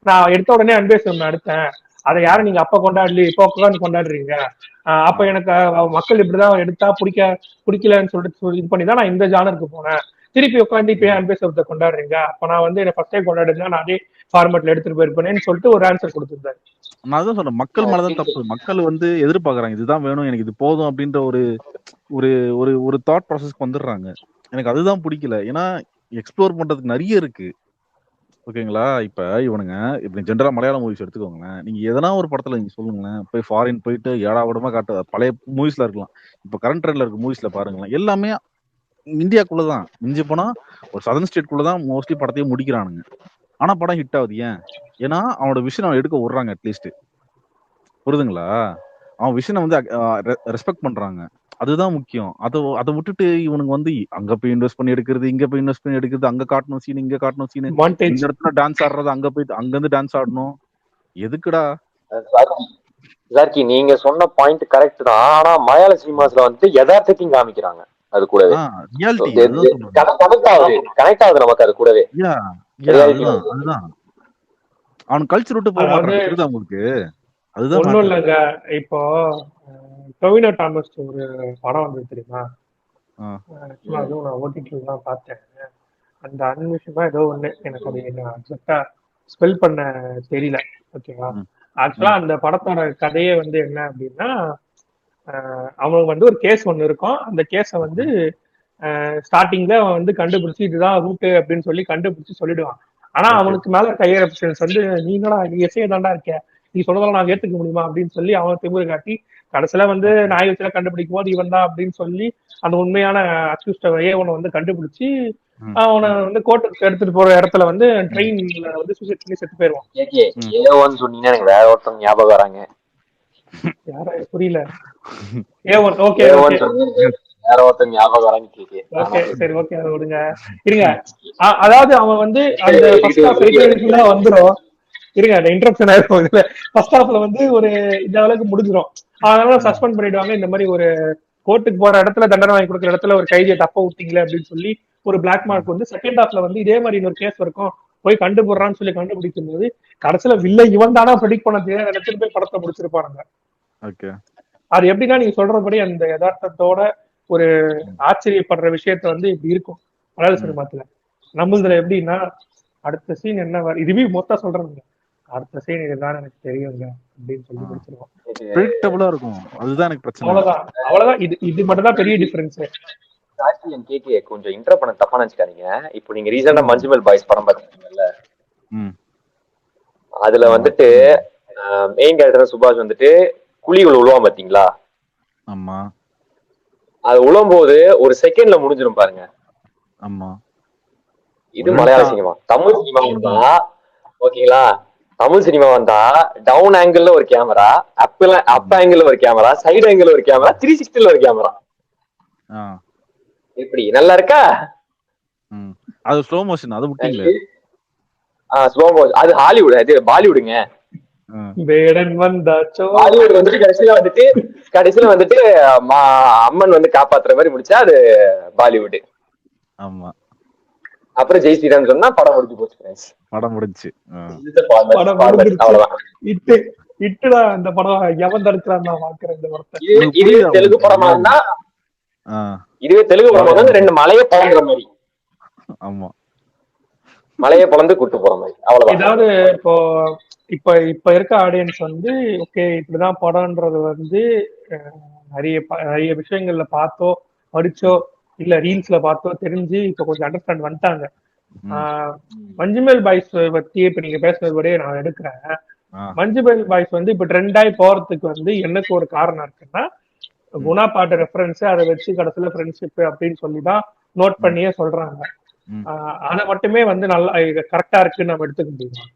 நான் எடுத்த உடனே அன்பே சிவம் எடுத்தேன், அதை யாரும் நீங்க அப்ப கொண்டாடல இப்ப உட்காந்து கொண்டாடுறீங்க. அப்ப எனக்கு மக்கள் இப்படிதான் எடுத்தா பிடிக்கலன்னு சொல்லிட்டு இது பண்ணி தான் நான் இந்த ஜானருக்கு போனேன். திருப்பி உட்காந்து இப்ப அன்பேசத்தை கொண்டாடுறீங்க, அப்ப நான் வந்து என்ன ஃபர்ஸ்ட் டைம் கொண்டாடுறேன், நான் அதே ஃபார்மேட்ல எடுத்துட்டு போயிருப்பேன்னு சொல்லிட்டு ஒரு ஆன்சர் கொடுத்துருந்தாரு. நான் தான் சொல்றேன், மக்கள் மேலதான் தப்பு. மக்கள் வந்து எதிர்பார்க்கறாங்க இதுதான் வேணும், எனக்கு இது போதும் அப்படின்ற ஒரு ஒரு ஒரு ஒரு தாட் ப்ராசஸ்க்கு வந்துடுறாங்க. எனக்கு அதுதான் பிடிக்கல. ஏன்னா எக்ஸ்ப்ளோர் பண்றதுக்கு நிறைய இருக்கு. ஓகேங்களா? இப்ப இவனுங்க இப்ப ஜென்ரலா மலையாள மூவிஸ் எடுத்துக்கோங்களேன். நீங்க எதனா ஒரு படத்துல நீங்க சொல்லுங்களேன், போய் ஃபாரின் போயிட்டு ஏடாவிடமா காட்டு பழைய மூவிஸ்ல இருக்கலாம், இப்ப கரண்ட் ட்ரெண்ட்ல இருக்க மூவிஸ்ல பாருங்களேன், எல்லாமே இந்தியாக்குள்ளதான். மிஞ்சி போனா ஒரு சதர்ன் ஸ்டேட்குள்ளதான் மோஸ்ட்லி படத்தையும் முடிக்கிறானுங்க. ஆனா படம் ஹிட் ஆகுது. ஏன்? ஏன்னா அவனோட விஷயம் அவன் எடுக்க விடுறாங்க. அட்லீஸ்ட் புரியுதுங்களா? அவன் விஷயம் வந்து ரெஸ்பெக்ட் பண்றாங்க. அதுதான் முக்கியம். அதை விட்டுட்டு இவனுக்கு வந்து அங்க போய் இன்வெஸ்ட் பண்ணி எடுக்கிறது, இங்க போய் இன்வெஸ்ட் பண்ணி எடுக்கிறது, அங்க காட்டணும் சீன், இங்க காட்டணும் சீன், இந்த இடத்துல டான்ஸ் ஆடுறது, அங்க போய் அங்க இருந்து டான்ஸ் ஆடணும். எதுக்குடா? ஜார்கி நீங்க சொன்ன பாயிண்ட் கரெக்ட் தான். ஆனா மலையாள சினிமாஸ்ல வந்து யதார்த்தத்தையும் காமிக்கிறாங்க. அது கூடவே கனெக்ட் ஆகுது நமக்கு. அது கூடவே அதுதான் அவன் கல்ச்சர் விட்டு போக மாட்டான் உங்களுக்கு. அதுதான் ஒண்ணும் இல்லைங்க. இப்போ டொவினோ தாமஸ் ஒரு படம் வந்து தெரியுமா, அதுவும் நான் ஓடிடில தான் பார்த்தேன். அந்த அன்மிஷமா ஏதோ ஒண்ணு, எனக்கு அது என்ன எக்ஸாக்டா ஸ்பெல் பண்ண தெரியல. ஓகேவா? ஆக்சுவலா அந்த படத்தோட கதையே வந்து என்ன அப்படின்னா, அவனுக்கு வந்து ஒரு கேஸ் ஒண்ணு இருக்கும். அந்த கேஸ வந்து ஸ்டார்டிங்ல அவன் வந்து கண்டுபிடிச்சு இதுதான் ரூட்டு அப்படின்னு சொல்லி கண்டுபிடிச்சு சொல்லிடுவான். ஆனா அவனுக்கு மேல கையர் ஆப்ஷன்ஸ் வந்து நீங்களா நீ எஸ்ஐ தாண்டா இருக்க, நீ சொல்றதெல்லாம் நான் ஏத்துக்க முடியுமா அப்படின்னு சொல்லி அவன் திமுறை காட்டி கடைசியில வந்து நாய் வச்சுல கண்டுபிடிக்கும் போது இவன் தான் அப்படின்னு சொல்லி அந்த உண்மையான அக்யூஸ்டவையே அவனை வந்து கண்டுபிடிச்சு அவனை வந்து கோர்ட்டுக்கு எடுத்துட்டு போற இடத்துல வந்து ட்ரெயின்ல வந்து சூசைட் பண்ணி செத்து போயிருவான். சொன்னீங்கன்னா எனக்கு வேற ஒருத்தவங்க ஞாபகம் வராங்க. யார புரியல? ஏ1 ஓகே வேற ஒருத்தவங்க ஞாபகம் வராங்க. ஓகே சரி ஓகே அதை விடுங்க. இருங்க, அதாவது அவன் வந்து அந்த ஃபர்ஸ்ட் ஹாஃப் வரைக்கும் வந்துடும். இருங்க, அந்த இன்ட்ரப்ஷன் ஆயிருக்கும். இதுல ஃபர்ஸ்ட் ஹாஃப்ல வந்து ஒரு இந்த அளவுக்கு முடிஞ்சிடும். அதனால சஸ்பெண்ட் பண்ணிடுவாங்க. இந்த மாதிரி ஒரு கோர்ட்டுக்கு போற இடத்துல தண்டனை வாங்கி கொடுக்குற இடத்துல ஒரு கைதியை தப்ப விட்டீங்களே அப்படின்னு சொல்லி ஒரு பிளாக் மார்க் வந்து செகண்ட் ஹாஃப்ல வந்து இதே மாதிரி இன்னொரு கேஸ் இருக்கும், போய் கண்டுபிடுறான்னு சொல்லி கண்டுபிடிக்கும் போது கடைசியில வில்ல இவன் தானா ப்ரெடிக்ட் பண்ண தெரியாது நினைச்சிட்டு போய் படத்தை முடிச்சிருப்பானுங்க. அது எப்படின்னா நீங்க சொல்றபடி அந்த யதார்த்தத்தோட ஒரு ஆச்சரியப்படுற விஷயத்த வந்து இப்படி இருக்கும் மலையாள சினிமாத்துல. நம்மளதுல எப்படின்னா அடுத்த சீன் என்ன வர இதுவே மொத்தம் சொல்றாங்க, அடுத்த சீன் இதுதான் எனக்கு தெரியுங்க அப்படின்னு சொல்லி முடிச்சிருவோம். அதுதான் எனக்கு பிரச்சனை. அவ்வளவுதான். இது மட்டும் தான் பெரிய டிஃபரன்ஸ். கொஞ்சம் இன்டர் பண்ண தப்பா நினைச்சுக்காதீங்க. இப்போ நீங்க ரீசெண்டா மஞ்சுமல் பாய்ஸ் படம் பாத்தீங்கல்ல, அதுல வந்துட்டு மெயின் கேரக்டர் சுபாஷ் வந்துட்டு குழிகள் உழுவான் பாத்தீங்களா? ஆமா. அது உழும்போது ஒரு செகண்ட்ல முடிஞ்சிடும் பாருங்க. ஆமா. இது மலையாள சினிமா. தமிழ் சினிமா வந்தா ஓகேங்களா, தமிழ் சினிமா வந்தா டவுன் ஆங்கிள் ஒரு கேமரா, அப் ஆங்கிள் ஒரு கேமரா, சைடு ஆங்கிள் ஒரு கேமரா, 360 ஒரு கேமரா. எப்படி நல்லா இருக்கா? அது ஸ்லோ மோஷன். அது விட்டீங்க. ஸ்லோ மோஷன் அது ஹாலிவுட், அது பாலிவுடுங்க. பாலிவுட் வந்துட்டு கடைசியில வந்துட்டு அம்மன் வந்து காப்பாத்துற மாதிரி முடிச்சா அது பாலிவுட். ஆமா. அப்புறம் ஜெய் ஸ்ரீராம் சொன்னா படம் முடிஞ்சு போச்சு. படம் முடிஞ்சு அவ்வளவுதான். இட்டுடா அந்த படம் எவன் தடுக்கிறான் நான் பாக்குறேன். இந்த படத்தை இதுவே தெலுங்கு படமா இருந்தா ரெண்டு மலையை பழங்குற மாதிரி. ஆமா, மலையை பழந்து கூட்டு போற மாதிரி. அவ்வளவுதான். ஏதாவது இப்ப இருக்க ஆடியன்ஸ் வந்து ஓகே இப்படிதான் படம்ன்றது வந்து நிறைய விஷயங்கள்ல பார்த்தோ படிச்சோ இல்ல ரீல்ஸ்ல பார்த்தோ தெரிஞ்சு இப்ப கொஞ்சம் அண்டர்ஸ்டாண்ட் வந்துட்டாங்க. மஞ்சுமேல் பாய்ஸ் பத்தி இப்ப நீங்க பேசுனதுபடியே நான் எடுக்கிறேன். மஞ்சுமேல் பாய்ஸ் வந்து இப்ப ட்ரெண்ட் ஆகி போறதுக்கு வந்து எனக்கு ஒரு காரணம் இருக்குன்னா, குணா பாட்டு ரெஃபரன்ஸ் அதை வச்சு கடைசியில ஃப்ரெண்ட்ஷிப் அப்படின்னு சொல்லிதான் நோட் பண்ணியே சொல்றாங்க. அதை மட்டுமே வந்து நல்லா கரெக்டா இருக்குன்னு நம்ம எடுத்துக்க முடியுமா?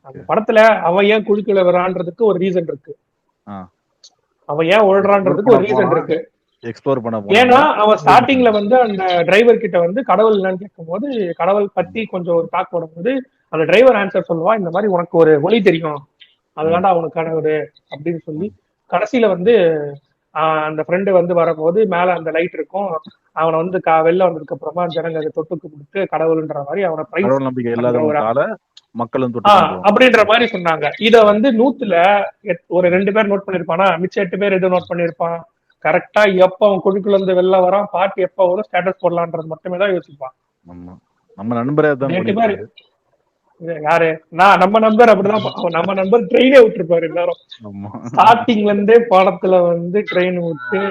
அந்த படத்துல அவன் ஏன் குழுக்குள்ள வரான்றதுக்கு ஒரு ரீசன் இருக்கு, அவன் ஏன் ஓடுறான்றதுக்கு ஒரு ரீசன் இருக்கு. ஏன்னா அவன் ஸ்டார்டிங்ல வந்து அந்த டிரைவர் கிட்ட வந்து கடவுள் என்னன்னு கேட்கும் போது கடவுள் பத்தி கொஞ்சம் ஒரு டாக் போடும் போது அந்த டிரைவர் ஆன்சர் சொல்லுவான், இந்த மாதிரி உனக்கு ஒரு ஒளி தெரியும் அதுதான்டா அவனுக்கு கடவுள் அப்படின்னு சொல்லி கடைசியில வந்து அந்த ஃப்ரெண்டு வந்து வரும்போது மேல அந்த லைட் இருக்கும், அவனை வந்து வெளில வந்ததுக்கு அப்புறமா ஜனங்க அதை தொட்டுக்கு கொடுத்து கடவுள்ன்ற மாதிரி அவனை மக்கள் வந்து தொட்டு கும்பிடுவாங்க. அப்படின்ற மாதிரி சொன்னாங்க. இத வந்து 100ல ஒரு 2 பேர் நோட் பண்ணிருப்பானா, மிச்சம் 8 பேர் எதுவும் நோட் பண்ணிருப்பான். கரெக்டா எப்ப அவன் குழுக்குள்ள இருந்து வெளில வரான், பாட்டு எப்ப வரும், ஸ்டேட்டஸ் போடலான்றது மட்டுமே தான் யோசிப்பான். ஆமா, நம்ம நண்பரே தான் 8 பேர் பண்ணிருப்பாரு. யாரு? நம்ம நண்பர் அப்படிதான். நம்ம நண்பர் ட்ரெயினே விட்டுருப்பாரு எல்லாரும். ஆமா, ஸ்டார்டிங்ல இருந்தே படத்துல வந்து ட்ரெயின் விட்டு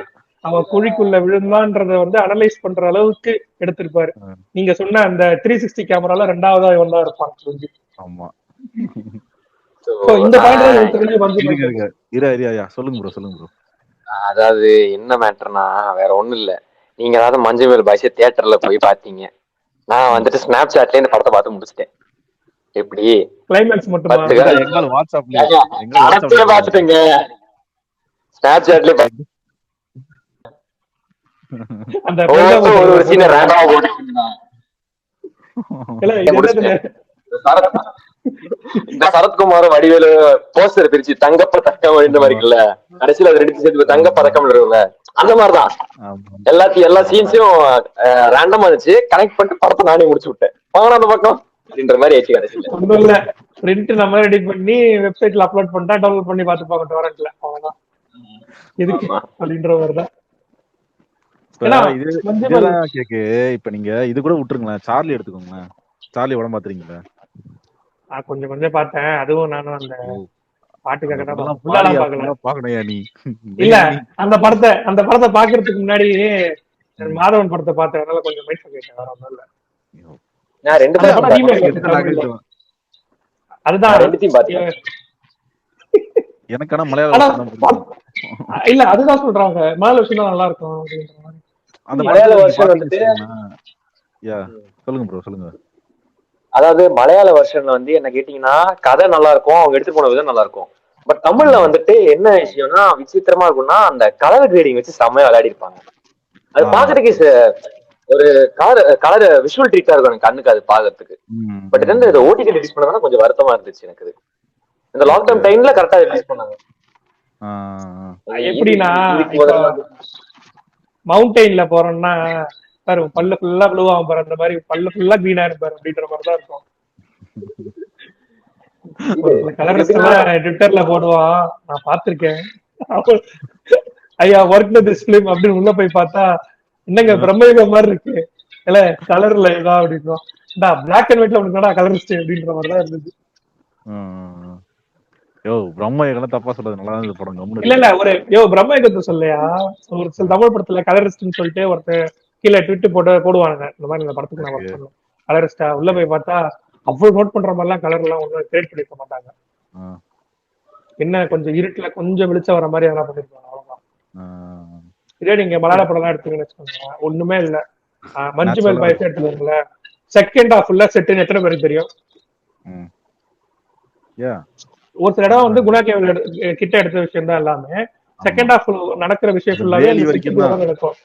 அவன் குழிக்குள்ள விழுந்தான்றத வந்து அனலைஸ் பண்ற அளவுக்கு எடுத்திருப்பாரு. நீங்க சொன்ன அந்த 360 கேமரால 2ஆவதா இவன் தான் இருப்பான் தெரிஞ்சு. ஆமா. So, இந்த பாயிண்ட் தான் எனக்கு தெரிஞ்சு வந்து இருங்க, இருங்க. சொல்லுங்க ப்ரோ, சொல்லுங்க ப்ரோ. அதாவது என்ன மேட்டர்னா வேற ஒண்ணும் இல்ல. நீங்க ஏதாவது மஞ்சள் பாய்ஸ் தியேட்டர்ல போய் பாத்தீங்க. நான் வந்துட்டு ஸ்னாப் சாட்லயே இந்த படத்தை பார்த்து முடிச்சிட்டேன். எப்படி கிளைமேக்ஸ் மட்டும் எங்க வாட்ஸ்அப்ல பாத்துட்டேங்க. ஸ்னாப் சாட்லயே அந்த ஒரு சீனை ரேண்டமா போட்டுட்டீங்க. இந்த சரத்குமார் வடிவேலு போஸ்டர் பிரிச்சு தங்கப்ப தக்கம் இந்த மாதிரி இருக்குல்ல, கடைசியில அது 2 சேர்த்து தங்க பதக்கம் இருக்குல்ல, அந்த மாதிரிதான் எல்லா சீன்ஸையும் ரேண்டமா இருந்துச்சு. கனெக்ட் பண்ணிட்டு படத்தை நானே முடிச்சு விட்டேன். வாங்க அந்த பக்கம் அப்படின்ற மாதிரி ஆயிடுச்சு. கடைசியில ஒன்றும் இல்ல, பிரிண்ட் நம்ம ரெடி பண்ணி வெப்சைட்ல அப்லோட் பண்ணிட்டா டவுன்லோட் பண்ணி பாத்துப்பாங்க டொரண்ட்ல. அவ்வளவுதான். இதுக்கு அப்படின்ற மாதிரிதான். இப்ப நீங்க இது கூட விட்டுருங்களேன், சார்லி எடுத்துக்கோங்களேன். சார்லி படம் பாத்துறீங்களா? கொஞ்சம் பார்த்தேன். அதுவும் நானும் அந்த பாட்டுக்காக தான் பாக்கலையா நீ? இல்ல, அந்த படத்தை பாக்குறதுக்கு முன்னாடி மாதவன் படத்தை பார்த்தேன். அதனால கொஞ்சம் மைண்ட் பண்ணிட்டேன். வேற ஒண்ணும் இல்ல. நான் 2 படம் அதுதான் எனக்கு ஆனா மலையாளம் இல்ல, அதுதான் சொல்றாங்க மலையாள விஷயம் தான் நல்லா இருக்கும் அப்படின்ற மாதிரி. அந்த மலையாள வெர்ஷன் வந்துட்டு சொல்லுங்க ப்ரோ, சொல்லுங்க. அதாவது மலையாள வெர்ஷன்ல வந்து என்ன கேட்டீங்கன்னா கதை நல்லா இருக்கும், அவங்க எடுத்து போன விதம் நல்லா இருக்கும். பட் தமிழ்ல வந்துட்டு என்ன விஷயம்னா விசித்திரமா இருக்கும்னா அந்த கலர் கிரேடிங் வச்சு செம்மையா விளையாடி இருப்பாங்க. அது பாக்குறதுக்கு ஒரு கலர் விஷுவல் ட்ரீட்டா இருக்கும் எனக்கு கண்ணுக்கு அது பாக்குறதுக்கு. பட் இது வந்து ஓடிடி ரிலீஸ் பண்ணதால கொஞ்சம் வருத்தமா இருந்துச்சு எனக்கு. இந்த லாக்டவுன் டைம்ல கரெக்டா ரிலீஸ் பண்ணாங்க. எப்படின்னா மவுண்டெயின்ல போறோம்னா பாரு பல்லு ஃபுல்லா ப்ளூவாகும் பாரு, அந்த மாதிரி பல்லு ஃபுல்லா கிரீனா இருப்பாரு அப்படின்ற மாதிரிதான் இருக்கும். கலர்ஸ் எல்லாம் ட்விட்டர்ல போடுவான், நான் பாத்திருக்கேன். ஐயா ஒர்க் திஸ் ஃபிலிம் அப்படின்னு உள்ள போய் பார்த்தா என்னங்க பிரம்மயுகம் மாதிரி இருக்கு, இல்ல கலர்ல இதா அப்படின்னு பிளாக் அண்ட் ஒயிட்ல உனக்கு கலரிஸ்ட் அப்படின்ற மாதிரிதான் இருந்துச்சு. பிரம்மயுகம் தப்பா சொல்றது நல்லா இருந்தது படம். இல்ல ஒரு பிரம்மயுகத்தை சொல்லையா, ஒரு சில தமிழ் படத்துல கலரிஸ்ட்னு சொல்லிட்டு ஒருத்தர் கீழே ட்விட் போடுவாங்க. இந்த மாதிரி இந்த படத்துக்கு நான் ஒர்க் பண்ணேன் கலரிஸ்டா. உள்ள போய் பார்த்தா அவ்வளவு நோட் பண்ற மாதிரி எல்லாம் கலர் எல்லாம் ஒன்னும் கிரியேட் பண்ணிருக்க மாட்டாங்க. என்ன கொஞ்சம் இருட்டுல கொஞ்சம் வெளிச்சம் வர மாதிரி அதெல்லாம் பண்ணிருப்பாங்க, அவ்வளவுதான். இதே நீங்க மலையாள படம் எல்லாம் எடுத்தீங்கன்னு வச்சுக்கோங்க, ஒண்ணுமே இல்ல. மஞ்சு மேல் பாய்ஸ் எடுத்துக்கோங்கள, செகண்ட் ஹாஃப் ஃபுல்லா செட்டுன்னு எத்தனை பேருக்கு தெரியும்? ஒரு சில இடம் வந்து குணா கேவல் கிட்ட எடுத்த விஷயம் தான் எல்லாமே. செகண்ட் ஹாஃப் நடக்கிற விஷயம் ஃபுல்லாவே நடக்கும்.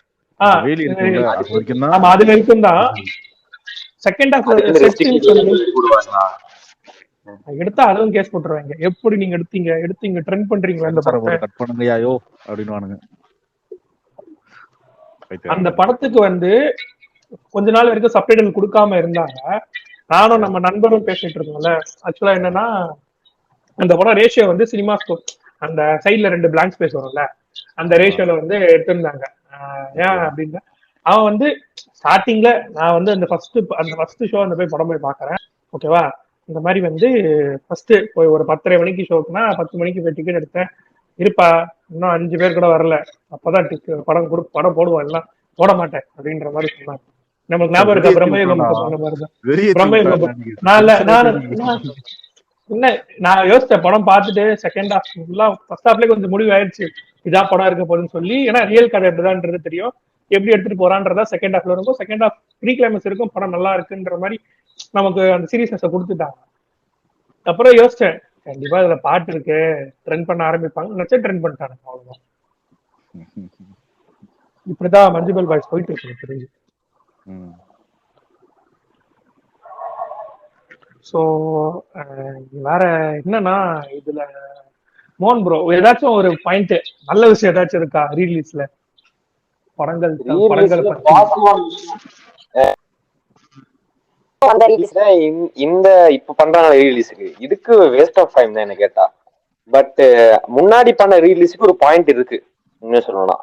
ஆமா, அது வரைக்கும் தான். செகண்ட் ஹாஃப்ல எடுத்தா அதுவும் கேஸ் போட்டுருவாங்க. எப்படி நீங்க எடுத்தீங்க ட்ரெண்ட் பண்றீங்களா இந்த படத்தை, கட் பண்ணுங்கயாயோ அப்படின்னுவானுங்க. அந்த படத்துக்கு வந்து கொஞ்ச நாள் வரைக்கும் சப்டைட்டில் கொடுக்காம இருந்தாங்க. நானும் நம்ம நண்பரும் பேசிட்டு இருக்கோம்ல. ஆக்சுவலா என்னன்னா அந்த படம் ரேஷியோ வந்து சினிமாஸ்கோப் அந்த சைட்ல 2 பிளாங்க் ஸ்பேஸ் வரும்ல, அந்த ரேஷியோல வந்து எடுத்திருந்தாங்க. ஏன் அப்படின்னா அவன் வந்து ஸ்டார்டிங்ல நான் வந்து அந்த ஃபர்ஸ்ட் ஷோ அந்த போய் படம் போய் பாக்குறேன், ஓகேவா. இந்த மாதிரி வந்து ஃபர்ஸ்ட் போய் ஒரு 10:30 மணிக்கு ஷோக்குனா 10 மணிக்கு போய் டிக்கெட் எடுத்தேன். இருப்பா இன்னும் 5 பேர் கூட வரல, அப்பதான் படம் போடுவோம், எல்லாம் போட மாட்டேன் அப்படின்ற மாதிரி சொன்னாங்க. நமக்கு ஞாபகம் இருக்கா பிரம்மயுகம் சொன்ன மாதிரிதான். பிரம்மயுகம் நான் யோசிச்சேன் படம் பார்த்துட்டு செகண்ட் ஹாஃப் ஃபுல்லா ஃபர்ஸ்ட் ஹாஃப்லயே கொஞ்சம் முடிவு ஆயிடுச்சு இதான் படம் இருக்க போதுன்னு சொல்லி. ஏன்னா ரியல் கதை எப்படிதான்றது தெரியும், எப்படி எடுத்துட்டு போறான்றதா செகண்ட் ஹாஃப்ல இருக்கும். செகண்ட் ஹாஃப் ப்ரீ கிளைமேக்ஸ் இருக்கும், படம் நல்லா இருக்குன்ற மாதிரி நமக்கு அந்த சீரியஸ்னஸை கொடுத்துட்டாங்க. அப்புறம் யோசிச்சேன் கண்டிப்பா இதுல பாட்டு இருக்கு, ட்ரெண்ட் பண்ண ஆரம்பிப்பாங்க நினைச்சேன், ட்ரெண்ட் பண்ணிட்டாங்க, அவ்வளவுதான். இப்படிதான் மஞ்சுமல் பாய்ஸ் போயிட்டு இருக்கு தெரிஞ்சு. ஸோ வேற என்னன்னா இதுல மோகன் ப்ரோ ஏதாச்சும் ஒரு பாயிண்ட் நல்ல விஷயம் ஏதாச்சும் இருக்கா ரீலீஸ்ல? படங்கள் இப்போ அந்த ரீலீஸ் இந்த இப்ப பண்றாங்க ரீலீஸுக்கு இதுக்கு வேஸ்ட் ஆஃப் டைம் தான் என்ன கேட்டா. பட் முன்னாடி பண்ண ரீலீஸுக்கு ஒரு பாயிண்ட் இருக்கு இன்னும் சொல்லணும்னா.